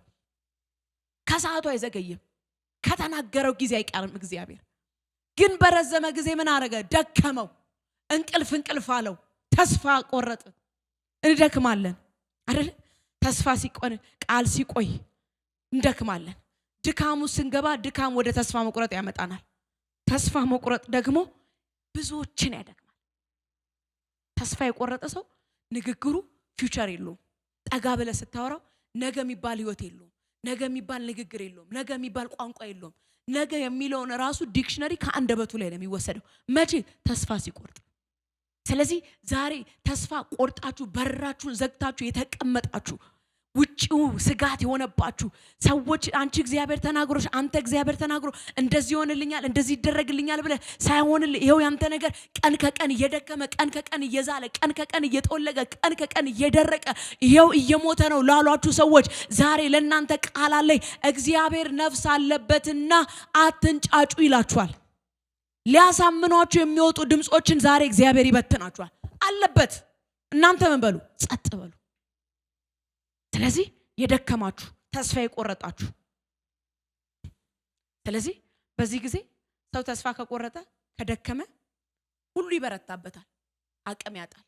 [SPEAKER 1] ከሰዓቱ አይዘገይም ከተናገረው ጊዜ አይቀርም እግዚአብሔር ግን በረዘመ ጊዜ ምን አረገ ደከመው እንቅልፍ አለው ተስፋ ቆረጠ እንደክማለን አይደል ተስፋ ሲቆን ቃል ሲቆይ እንደክማለን ድካሙ ስንገባ ድካም ወደ ተስፋ መቁረጥ ያመጣናል ተስፋ መቁረጥ ደግሞ ብዙዎችን ያደክማል ተስፋ የቆረጠ ሰው ንግግሩ ፊውቸር የለውም ጠጋ ብለ ስታወራው ነገ የሚባል ህይወት የለውም ነገ የሚባል ንግግር የለውም ነገ የሚባል ቋንቋ የለውም ነገ የሚለውን ራሱ ዲክሽነሪ ከአንደበቱ ላይ ነው የሚወሰደው መቼ ተስፋ ሲቆርጥ ስለዚህ ዛሬ ተስፋ ቆርጣችሁ በራችሁን ዘግታችሁ የተቀመጣችሁ ውጪው ስጋት የሆነባችሁ ሰዎች አንቺ እግዚአብሔር ተናግሮሽ አንተ እግዚአብሔር ተናግሮ እንደዚህ ይሆንልኛል እንደዚህ ይደረግልኛል ብለ ሳይሆንልህ ይሄው ያንተ ነገር ቀን ከቀን እየደከመ ቀን ከቀን እየዛለ ቀን ከቀን እየተወለገ ቀን ከቀን እየደረቀ ይሄው እየሞተ ነው ላሏችሁ ሰዎች ዛሬ ለእናንተ ቃል አለኝ እግዚአብሔር ነፍስ አለበትና አትንጫጩ ይላችኋል ሊያሳምኗችሁ የሚወጡ ድምጾችን ዛሬ እግዚአብሔር ይበትናችኋል አለበት እናንተ ምን በሉ ጸጥ በሉ ስለዚህ የደከማችሁ ተስፋ የቆረጣችሁ ስለዚህ በዚህ ጊዜ ሰው ተስፋ ከቆረጠ ከደከመ ሁሉ ይበረታበታል አቅም ያጣል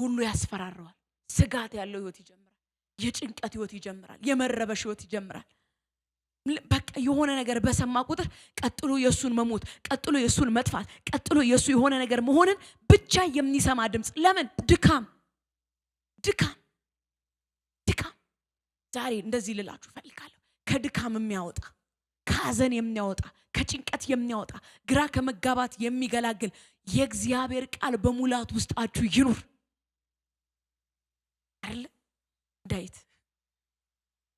[SPEAKER 1] ሁሉ ያስፈራራዋል ስጋት ያለው ህይወት ይጀምራል የጭንቀት ህይወት ይጀምራል የመረበሽ ህይወት ይጀምራል በቃ የሆነ ነገር በሰማ ቁጥር ቀጥሎ የሱን መሞት ቀጥሎ የሱን መጥፋት ቀጥሎ የሱ የሆነ ነገር መሆንን ብቻ የሚሰማ ድምጽ ለምን ድካም ዛሬ እንደዚህ ልላችሁ ፈልጋለሁ ከድካም የሚያወጣ ከሐዘን የሚያወጣ ከጭንቀት የሚያወጣ ግራ ከመጋባት የሚገላግል የእግዚአብሔር ቃል በሙላት ውስጣችሁ ይኑር አይደል ዳዊት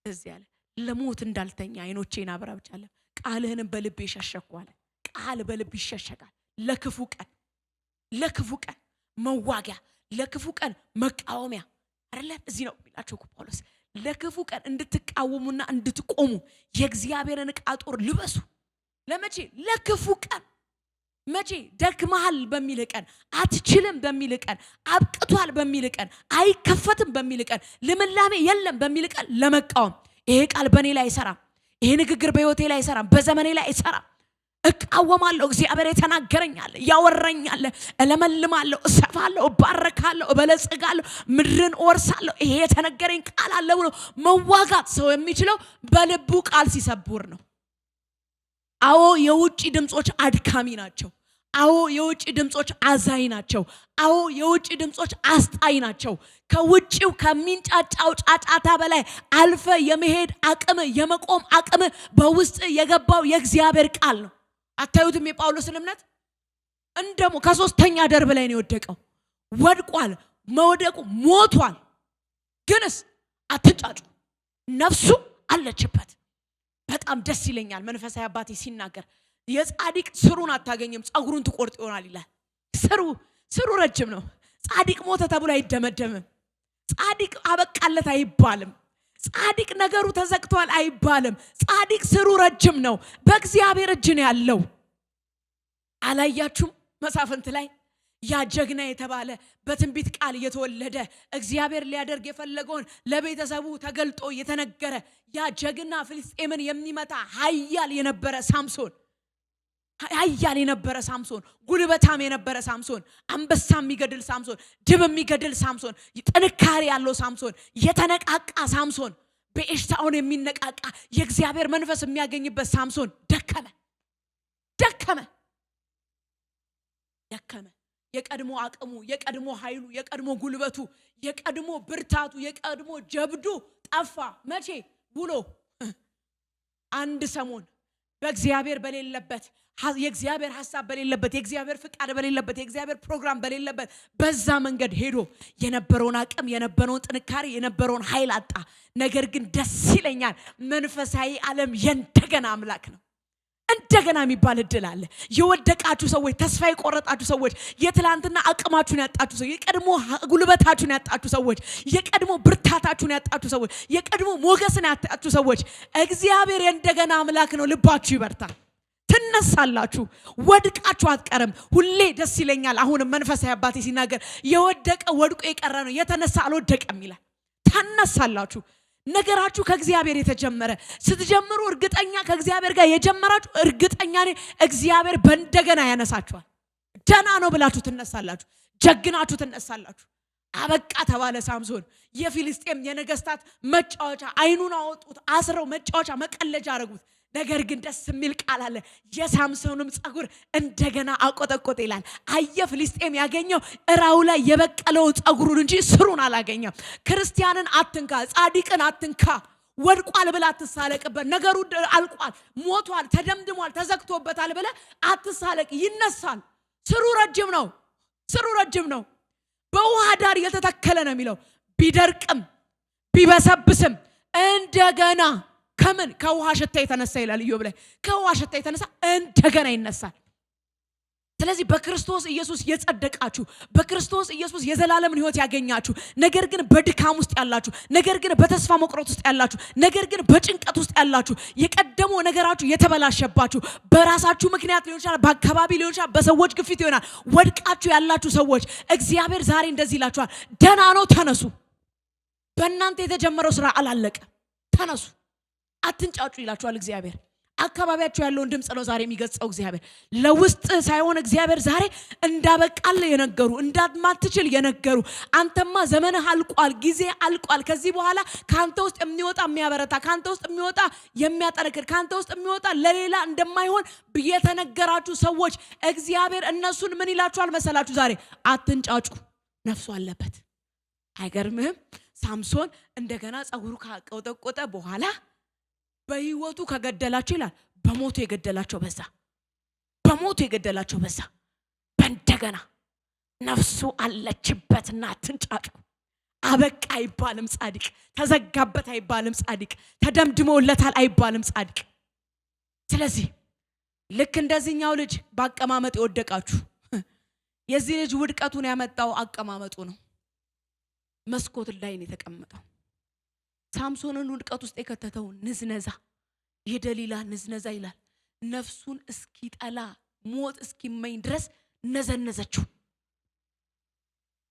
[SPEAKER 1] እዚህ ያለ ለሞት እንዳልተኛ አይኖቼን አብራብቻለሁ ቃልህን በልቤ ሸሸኳለ ቃል በልብ ይሸሸጋል ለክፉ ቀን መዋጊያ ለክፉ ቀን መቃወሚያ አይደል እዚህ ነው የሚላቸው ጳውሎስ ለክፉ ቀን እንድትቃወሙና እንድትቆሙ የእግዚአብሔርን ዕቃ ጦር ልበሱ ለመቼ ለክፉ ቀን መቼ ደክመሃል በሚል ቀን አትችልም በሚል ቀን አብቅቷል በሚል ቀን አይከፈትም በሚል ቀን ልምላሜ የለም በሚል ቀን ለመቃወም ይሄ ቃል በኔ ላይ አይሰራም ይሄ ንግግር በህይወቴ ላይ አይሰራም በዘመኔ ላይ አይሰራም እቃወማለሁ እግዚአብሔር የተናገረኛል ያወራኛል እለመልማለሁ እሰፋለሁ እባረካለሁ እበለጽጋለሁ ምድርን ወርሳለሁ ይሄ የተነገረኝ ቃል አለ ብሎ መዋጋት ሰው የሚችለው በልቡ ቃል ሲሰብር ነው አዎ የውጪ ድምጾች አድካሚ ናቸው አዎ የውጪ ድምጾች አዛይ ናቸው አዎ የውጪ ድምጾች አስጣይ ናቸው ከውጪው ከሚንጫጫው ጫጫታ በላይ አልፈ የመሄድ አቅም የመቆም አቅም በውስጥ የገባው የእግዚአብሔር ቃል ነው አታዩትም የጳውሎስን እምነት እንደሞ ከሶስተኛ ደርብ ላይ ነው የወደቀው ወድቋል መውደቁ ሞቷል ግንስ አትጫጩ ነፍሱ አለችበት በጣም ደስ ይለኛል መንፈሳዊ አባቴ ሲናገር የጻድቅ ስሩን አታገኝም ጸጉሩን ትቆርጥ ይሆናል ይላል ስሩ ረጅም ነው ጻድቅ ሞተ ተብሎ አይደመደምም ጻድቅ አበቃለት አይባልም ጻድቅ ነገሩ ተዘግቷል አይባልም ጻድቅ ስሩ ረጅም ነው በእግዚአብሔር እጅ ነው ያለው አላያችሁም መሳፍንት ላይ ያ ጀግና የተባለ በትንቢት ቃል የተወለደ እግዚአብሔር ሊያደርግ የፈለገውን ለቤተሰቡ ተገልጦ የተነገረ ያ ጀግና ፍልስጤምን የሚመታ ኃያል የነበረ ሳምሶን ጉልበታም የነበረ ሳምሶን አንበሳ የሚገድል ሳምሶን ድብ የሚገድል ሳምሶን ጥንካሬ ያለው ሳምሶን የተነቃቃ ሳምሶን በኤሽታውን የሚነቃቃ የእግዚአብሔር መንፈስ የሚያገኝበት ሳምሶን ደከመ የቀድሞ አቅሙ የቀድሞ ኃይሉ የቀድሞ ጉልበቱ የቀድሞ ብርታቱ የቀድሞ ጀብዱ ጠፋ መቼ ውሎ አንድ ሰሞን በእግዚአብሔር በሌለበት የእግዚአብሔር ሐሳብ በሌለበት የእግዚአብሔር ፍቃድ በሌለበት የእግዚአብሔር ፕሮግራም በሌለበት በዛ መንገድ ሄዶ የነበረውን አቅም የነበረውን ጥንካሬ የነበረውን ኃይል አጣ ነገር ግን ደስ ይለኛል መንፈሳዊ ዓለም የእንደገና አምላክ ነው
[SPEAKER 3] እንደገና የሚባል እድል አለ። የወደቃችሁ ሰዎች፣ ተስፋ የቆረጣችሁ ሰዎች፣ የትላንትና አቅማችሁን ያጣችሁ ሰዎች፣ የቀድሞ ጉልበታችሁን ያጣችሁ ሰዎች፣ የቀድሞ ብርታታችሁን ያጣችሁ ሰዎች፣ የቀድሞ ሞገስን ያጣችሁ ሰዎች እግዚአብሔር እንደገና አምላክ ነው። ልባችሁ ይበርታል። ትነሳላችሁ። ወድቃችሁ አትቀርም። ሁሌ ደስ ይለኛል። አሁንም መንፈሳዊ አባቴ ሲናገር የወደቀ ወድቆ የቀረ ነው፣ የተነሳ አልወደቀም ይላል። ተነሳላችሁ። ነገራችሁ ከእግዚአብሔር የተጀመረ ስትጀምሩ እርግጠኛ ከእግዚአብሔር ጋር የጀመራችሁ እርግጠኛ ነኝ እግዚአብሔር በእንደገና ያነሳችኋል። ደህና ነው ብላችሁ ትነሳላችሁ። ጀግናችሁ ትነሳላችሁ። አበቃ ተባለ። ሳምሶን የፊልስጤም የነገስታት መጫወቻ አይኑን አወጡት፣ አስረው መጫወቻ መቀለጃ አረጉት። ነገር ግን ደስ የሚል ቃል አለ። የሳምሶንም ጸጉር እንደገና አቆጠቆጠ ይላል። አየ ፍልስጤም ያገኘው እራው ላይ የበቀለው ጸጉሩን እንጂ ስሩን አላገኘም። ክርስቲያንን አትንካ፣ ጻድቅን አትንካ። ወድቋል ብላ አትሳለቅበት። ነገሩ አልቋል፣ ሞቷል፣ ተደምድሟል፣ ተዘግቶበታል ብለ አትሳለቅ። ይነሳል። ስሩ ረጅም ነው። ስሩ ረጅም ነው። በውሃ ዳር የተተከለ ነው የሚለው። ቢደርቅም ቢበሰብስም እንደገና ከምን ከውሃ ሽታ የተነሳ ይላል ኢዮብ ላይ። ከውሃ ሽታ የተነሳ እንደገና ይነሳል። ስለዚህ በክርስቶስ ኢየሱስ የጸደቃችሁ፣ በክርስቶስ ኢየሱስ የዘላለምን ሕይወት ያገኛችሁ፣ ነገር ግን በድካም ውስጥ ያላችሁ፣ ነገር ግን በተስፋ መቁረጥ ውስጥ ያላችሁ፣ ነገር ግን በጭንቀት ውስጥ ያላችሁ፣ የቀደመው ነገራችሁ የተበላሸባችሁ፣ በራሳችሁ ምክንያት ሊሆን ይችላል፣ በአካባቢ ሊሆን ይችላል፣ በሰዎች ግፊት ይሆናል፣ ወድቃችሁ ያላችሁ ሰዎች እግዚአብሔር ዛሬ እንደዚህ ይላችኋል፣ ደህና ነው፣ ተነሱ። በእናንተ የተጀመረው ስራ አላለቀ፣ ተነሱ። አትንጫጩ ይላችኋል እግዚአብሔር። አካባቢያችሁ ያለውን ድምጽ ነው ዛሬ የሚገጸው እግዚአብሔር። ለውስጥ ሳይሆን እግዚአብሔር ዛሬ እንዳበቃል የነገሩ፣ እንዳማትችል የነገሩ፣ አንተማ ዘመንህ አልቋል፣ ጊዜ አልቋል፣ ከዚህ በኋላ ካንተ ውስጥ የሚወጣ የሚያበረታ፣ ካንተ ውስጥ የሚወጣ የሚያጠነክር፣ ካንተ ውስጥ የሚወጣ ለሌላ እንደማይሆን የተነገራችሁ ሰዎች እግዚአብሔር እነሱን ምን ይላችኋል መሰላችሁ? ዛሬ አትንጫጩ፣ ነፍሱ አለበት። አይገርምህም? ሳምሶን እንደገና ጸጉሩ ካቆጠቆጠ በኋላ በህይወቱ ከገደላቸው ይላል በሞቱ የገደላቸው በዛ፣ በሞቱ የገደላቸው በዛ። በእንደገና ነፍሱ አለችበትና አትንጫጩ። አበቃ አይባልም ጻድቅ፣ ተዘጋበት አይባልም ጻድቅ፣ ተደምድሞለታል አይባልም ጻድቅ። ስለዚህ ልክ እንደዚህኛው ልጅ በአቀማመጥ የወደቃችሁ፣ የዚህ ልጅ ውድቀቱን ያመጣው አቀማመጡ ነው። መስኮት ላይ ነው የተቀመጠው። ሳምሶንን ውድቀት ውስጥ የከተተው ንዝነዛ፣ የደሊላ ንዝነዛ ይላል። ነፍሱን እስኪጠላ ሞት እስኪመኝ ድረስ ነዘነዘችው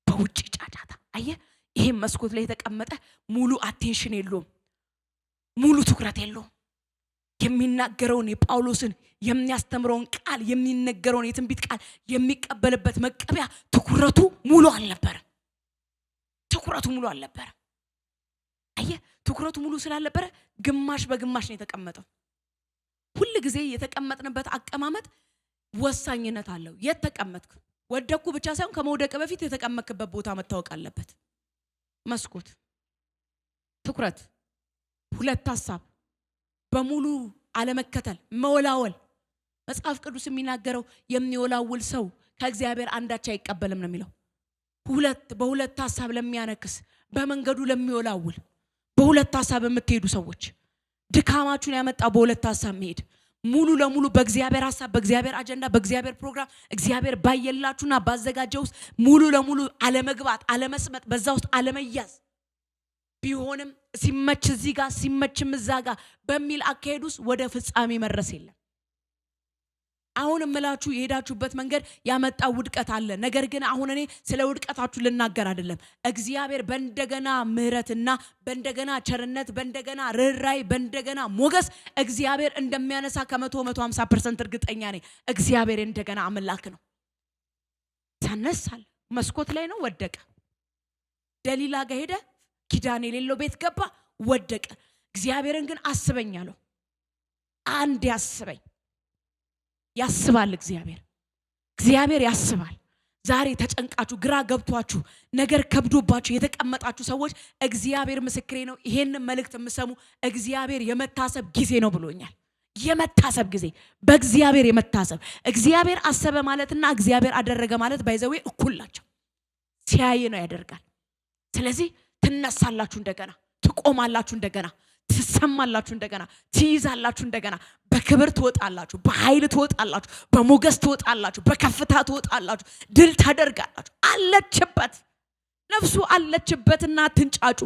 [SPEAKER 3] በውጭ ጫጫታ። አየ፣ ይሄ መስኮት ላይ የተቀመጠ ሙሉ አቴንሽን የለውም፣ ሙሉ ትኩረት የለውም። የሚናገረውን የጳውሎስን የሚያስተምረውን ቃል፣ የሚነገረውን የትንቢት ቃል የሚቀበልበት መቀበያ ትኩረቱ ሙሉ አልነበረ። ትኩረቱ ሙሉ አልነበረ። አየ፣ ትኩረቱ ሙሉ ስላልነበረ ግማሽ በግማሽ ነው የተቀመጠው። ሁሉ ጊዜ የተቀመጥንበት አቀማመጥ ወሳኝነት አለው። የት ተቀመጥክ? ወደኩ ብቻ ሳይሆን ከመውደቅ በፊት የተቀመጥክበት ቦታ መታወቅ አለበት። መስኮት፣ ትኩረት፣ ሁለት ሐሳብ፣ በሙሉ አለመከተል፣ መወላወል። መጽሐፍ ቅዱስ የሚናገረው የሚወላውል ሰው ከእግዚአብሔር አንዳች አይቀበልም ነው የሚለው። በሁለት ሐሳብ ለሚያነክስ፣ በመንገዱ ለሚወላውል፣ በሁለት ሐሳብ የምትሄዱ ሰዎች ድካማችሁን ያመጣ በሁለት ሐሳብ መሄድ፣ ሙሉ ለሙሉ በእግዚአብሔር ሐሳብ፣ በእግዚአብሔር አጀንዳ፣ በእግዚአብሔር ፕሮግራም እግዚአብሔር ባየላችሁና ባዘጋጀው ውስጥ ሙሉ ለሙሉ አለመግባት፣ አለመስመጥ፣ በዛ ውስጥ አለመያዝ ቢሆንም ሲመች እዚህ ጋር ሲመችም እዛ ጋር በሚል አካሄድ ውስጥ ወደ ፍጻሜ መድረስ የለም። አሁን እምላችሁ የሄዳችሁበት መንገድ ያመጣው ውድቀት አለ። ነገር ግን አሁን እኔ ስለ ውድቀታችሁ ልናገር አይደለም። እግዚአብሔር በእንደገና ምህረትና በእንደገና ቸርነት፣ በእንደገና ርኅራኄ፣ በእንደገና ሞገስ እግዚአብሔር እንደሚያነሳ ከ150% እርግጠኛ ነኝ። እግዚአብሔር እንደገና አምላክ ነው። ተነሳል። መስኮት ላይ ነው፣ ወደቀ። ደሊላ ጋር ሄደ፣ ኪዳን የሌለው ቤት ገባ፣ ወደቀ። እግዚአብሔርን ግን አስበኝ አለው። አንድ ያስበኝ ያስባል እግዚአብሔር ያስባል። ዛሬ ተጨንቃችሁ ግራ ገብቷችሁ ነገር ከብዶባችሁ የተቀመጣችሁ ሰዎች እግዚአብሔር ምስክሬ ነው። ይሄንን መልእክት የምሰሙ እግዚአብሔር የመታሰብ ጊዜ ነው ብሎኛል። የመታሰብ ጊዜ፣ በእግዚአብሔር የመታሰብ። እግዚአብሔር አሰበ ማለትና እግዚአብሔር አደረገ ማለት ባይዘዌ እኩል ናቸው። ሲያይ ነው ያደርጋል። ስለዚህ ትነሳላችሁ፣ እንደገና ትቆማላችሁ፣ እንደገና ትሰማላችሁ፣ እንደገና ትይዛላችሁ፣ እንደገና በክብር ትወጣላችሁ፣ በኃይል ትወጣላችሁ፣ በሞገስ ትወጣላችሁ፣ በከፍታ ትወጣላችሁ፣ ድል ታደርጋላችሁ። አለችበት ነፍሱ አለችበትና አትንጫጩ።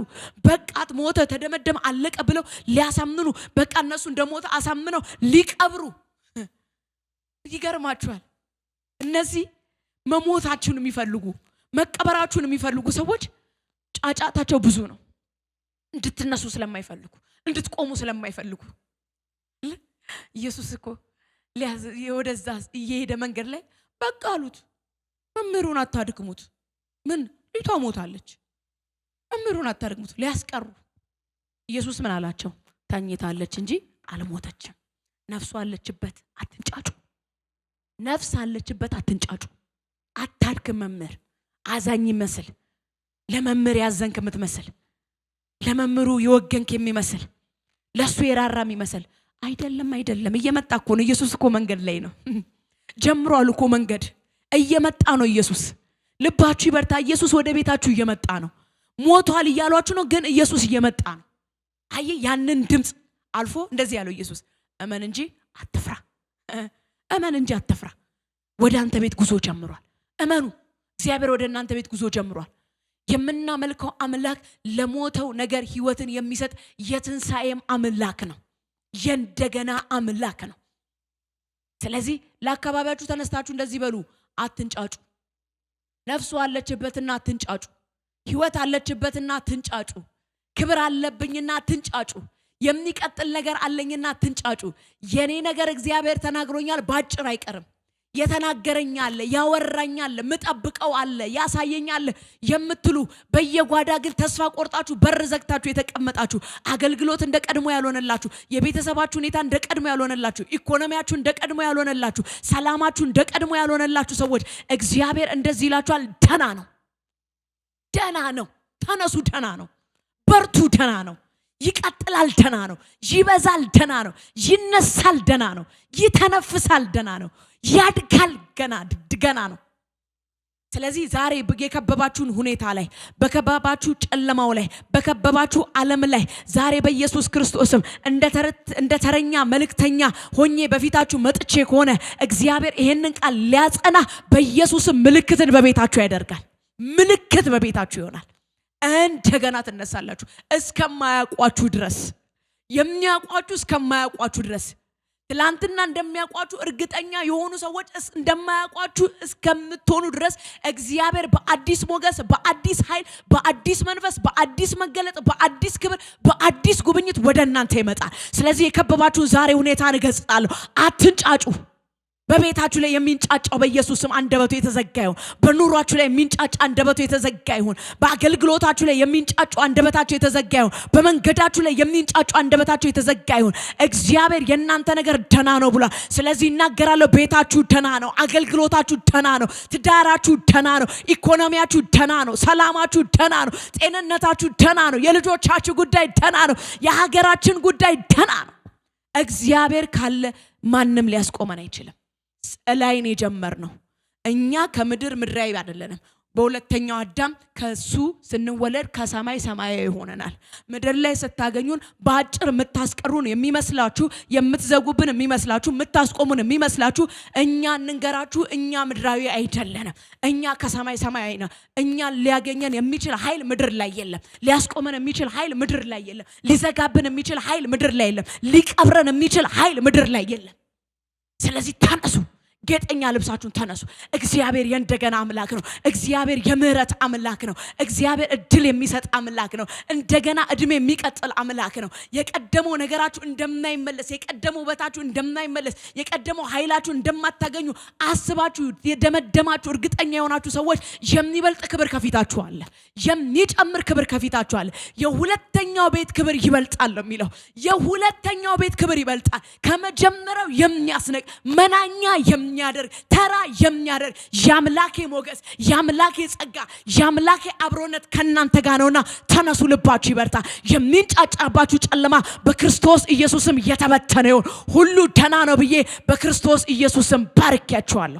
[SPEAKER 3] በቃት ሞተ ተደመደመ አለቀ ብለው ሊያሳምኑ በቃ እነሱ እንደሞተ አሳምነው ሊቀብሩ ይገርማችኋል። እነዚህ መሞታችሁን የሚፈልጉ መቀበራችሁን የሚፈልጉ ሰዎች ጫጫታቸው ብዙ ነው። እንድትነሱ ስለማይፈልጉ እንድትቆሙ ስለማይፈልጉ ኢየሱስ እኮ ወደዛ እየሄደ መንገድ ላይ በቃ አሉት፣ መምህሩን አታድክሙት። ምን ልቷ ሞታለች፣ መምህሩን አታድክሙት ሊያስቀሩ። ኢየሱስ ምን አላቸው? ተኝታለች እንጂ አልሞተችም። ነፍሱ አለችበት፣ አትንጫጩ። ነፍስ አለችበት፣ አትንጫጩ። አታድክም። መምህር አዛኝ ይመስል ለመምህር ያዘንክ የምትመስል ለመምህሩ የወገንክ የሚመስል ለሱ የራራ የሚመስል አይደለም። እየመጣ እኮ ነው ኢየሱስ እኮ መንገድ ላይ ነው። ጀምሯል እኮ መንገድ እየመጣ ነው ኢየሱስ። ልባችሁ ይበርታ። ኢየሱስ ወደ ቤታችሁ እየመጣ ነው። ሞቷል እያሏችሁ ነው፣ ግን ኢየሱስ እየመጣ ነው። አይ ያንን ድምጽ አልፎ እንደዚህ ያለው ኢየሱስ እመን እንጂ አትፍራ፣ እመን እንጂ አትፍራ። ወደ አንተ ቤት ጉዞ ጀምሯል። እመኑ፣ እግዚአብሔር ወደ እናንተ ቤት ጉዞ ጀምሯል። የምናመልከው አምላክ ለሞተው ነገር ህይወትን የሚሰጥ የትንሣኤም አምላክ ነው። የእንደገና አምላክ ነው። ስለዚህ ለአካባቢያችሁ ተነስታችሁ እንደዚህ በሉ፣ አትንጫጩ። ነፍሱ አለችበትና አትንጫጩ። ህይወት አለችበትና አትንጫጩ። ክብር አለብኝና አትንጫጩ። የሚቀጥል ነገር አለኝና አትንጫጩ። የኔ ነገር እግዚአብሔር ተናግሮኛል፣ ባጭር አይቀርም። የተናገረኝ አለ፣ ያወራኝ አለ፣ ምጠብቀው አለ፣ ያሳየኝ አለ የምትሉ በየጓዳ ግን ተስፋ ቆርጣችሁ በር ዘግታችሁ የተቀመጣችሁ፣ አገልግሎት እንደቀድሞ ያልሆነላችሁ፣ የቤተሰባችሁ ሁኔታ እንደቀድሞ ያልሆነላችሁ፣ ኢኮኖሚያችሁ እንደቀድሞ ያልሆነላችሁ፣ ሰላማችሁ እንደቀድሞ ያልሆነላችሁ ሰዎች እግዚአብሔር እንደዚህ ይላችኋል፣ ደህና ነው፣ ደህና ነው። ተነሱ፣ ደህና ነው። በርቱ፣ ደህና ነው። ይቀጥላል፣ ደህና ነው። ይበዛል፣ ደህና ነው። ይነሳል፣ ደህና ነው። ይተነፍሳል፣ ደህና ነው። ያድጋል፣ ገና ነው። ስለዚህ ዛሬ የከበባችሁን ሁኔታ ላይ፣ በከበባችሁ ጨለማው ላይ፣ በከበባችሁ ዓለም ላይ ዛሬ በኢየሱስ ክርስቶስም እንደ ተረኛ መልእክተኛ ሆኜ በፊታችሁ መጥቼ ከሆነ እግዚአብሔር ይሄንን ቃል ሊያጸና በኢየሱስም ምልክትን በቤታችሁ ያደርጋል። ምልክት በቤታችሁ ይሆናል። እንደገና ትነሳላችሁ እስከማያውቋችሁ ድረስ፣ የሚያውቋችሁ እስከማያውቋችሁ ድረስ። ትላንትና እንደሚያውቋችሁ እርግጠኛ የሆኑ ሰዎች እንደማያውቋችሁ እስከምትሆኑ ድረስ እግዚአብሔር በአዲስ ሞገስ፣ በአዲስ ኃይል፣ በአዲስ መንፈስ፣ በአዲስ መገለጥ፣ በአዲስ ክብር፣ በአዲስ ጉብኝት ወደ እናንተ ይመጣል። ስለዚህ የከበባችሁ ዛሬ ሁኔታን እገጽጣለሁ። አትንጫጩ። በቤታችሁ ላይ የሚንጫጫው በኢየሱስ ስም አንደበቱ የተዘጋ ይሁን። በኑሯችሁ ላይ የሚንጫጫ አንደበቱ የተዘጋ ይሁን። በአገልግሎታችሁ ላይ የሚንጫጫ አንደበታችሁ የተዘጋ ይሁን። በመንገዳችሁ ላይ የሚንጫጫ አንደበታችሁ የተዘጋ ይሁን። እግዚአብሔር የእናንተ ነገር ደህና ነው ብሏል። ስለዚህ እናገራለሁ፣ ቤታችሁ ደህና ነው፣ አገልግሎታችሁ ደህና ነው፣ ትዳራችሁ ደህና ነው፣ ኢኮኖሚያችሁ ደህና ነው፣ ሰላማችሁ ደህና ነው፣ ጤንነታችሁ ደህና ነው፣ የልጆቻችሁ ጉዳይ ደህና ነው፣ የሀገራችን ጉዳይ ደህና ነው። እግዚአብሔር ካለ ማንም ሊያስቆመን አይችልም። ላይን የጀመርነው እኛ ከምድር ምድራዊ አይደለንም። በሁለተኛው አዳም ከሱ ስንወለድ ከሰማይ ሰማያዊ ሆነናል። ምድር ላይ ስታገኙን በአጭር የምታስቀሩን የሚመስላችሁ፣ የምትዘጉብን የሚመስላችሁ፣ የምታስቆሙን የሚመስላችሁ፣ እኛ እንንገራችሁ፣ እኛ ምድራዊ አይደለንም። እኛ ከሰማይ ሰማያዊ ነን። እኛን ሊያገኘን የሚችል ኃይል ምድር ላይ የለም። ሊያስቆመን የሚችል ኃይል ምድር ላይ የለም። ሊዘጋብን የሚችል ኃይል ምድር ላይ የለም። ሊቀብረን የሚችል ኃይል ምድር ላይ የለም። ስለዚህ ተነሱ፣ ጌጠኛ ልብሳችሁን ተነሱ። እግዚአብሔር የእንደገና አምላክ ነው። እግዚአብሔር የምህረት አምላክ ነው። እግዚአብሔር እድል የሚሰጥ አምላክ ነው። እንደገና እድሜ የሚቀጥል አምላክ ነው። የቀደመው ነገራችሁ እንደማይመለስ፣ የቀደመው ውበታችሁ እንደማይመለስ፣ የቀደመው ኃይላችሁ እንደማታገኙ አስባችሁ የደመደማችሁ እርግጠኛ የሆናችሁ ሰዎች የሚበልጥ ክብር ከፊታችሁ አለ። የሚጨምር ክብር ከፊታችሁ አለ። የሁለተኛው ቤት ክብር ይበልጣል ነው የሚለው። የሁለተኛው ቤት ክብር ይበልጣል። ከመጀመሪያው የሚያስነቅ መናኛ የሚያደርግ ተራ የሚያደርግ ያምላኬ ሞገስ፣ ያምላኬ ጸጋ፣ ያምላኬ አብሮነት ከናንተ ጋር ነውና ተነሱ፣ ልባችሁ ይበርታ። የሚንጫጫባችሁ ጨለማ በክርስቶስ ኢየሱስም የተበተነ ይሁን። ሁሉ ደህና ነው ብዬ በክርስቶስ ኢየሱስም ባርኪያችኋለሁ።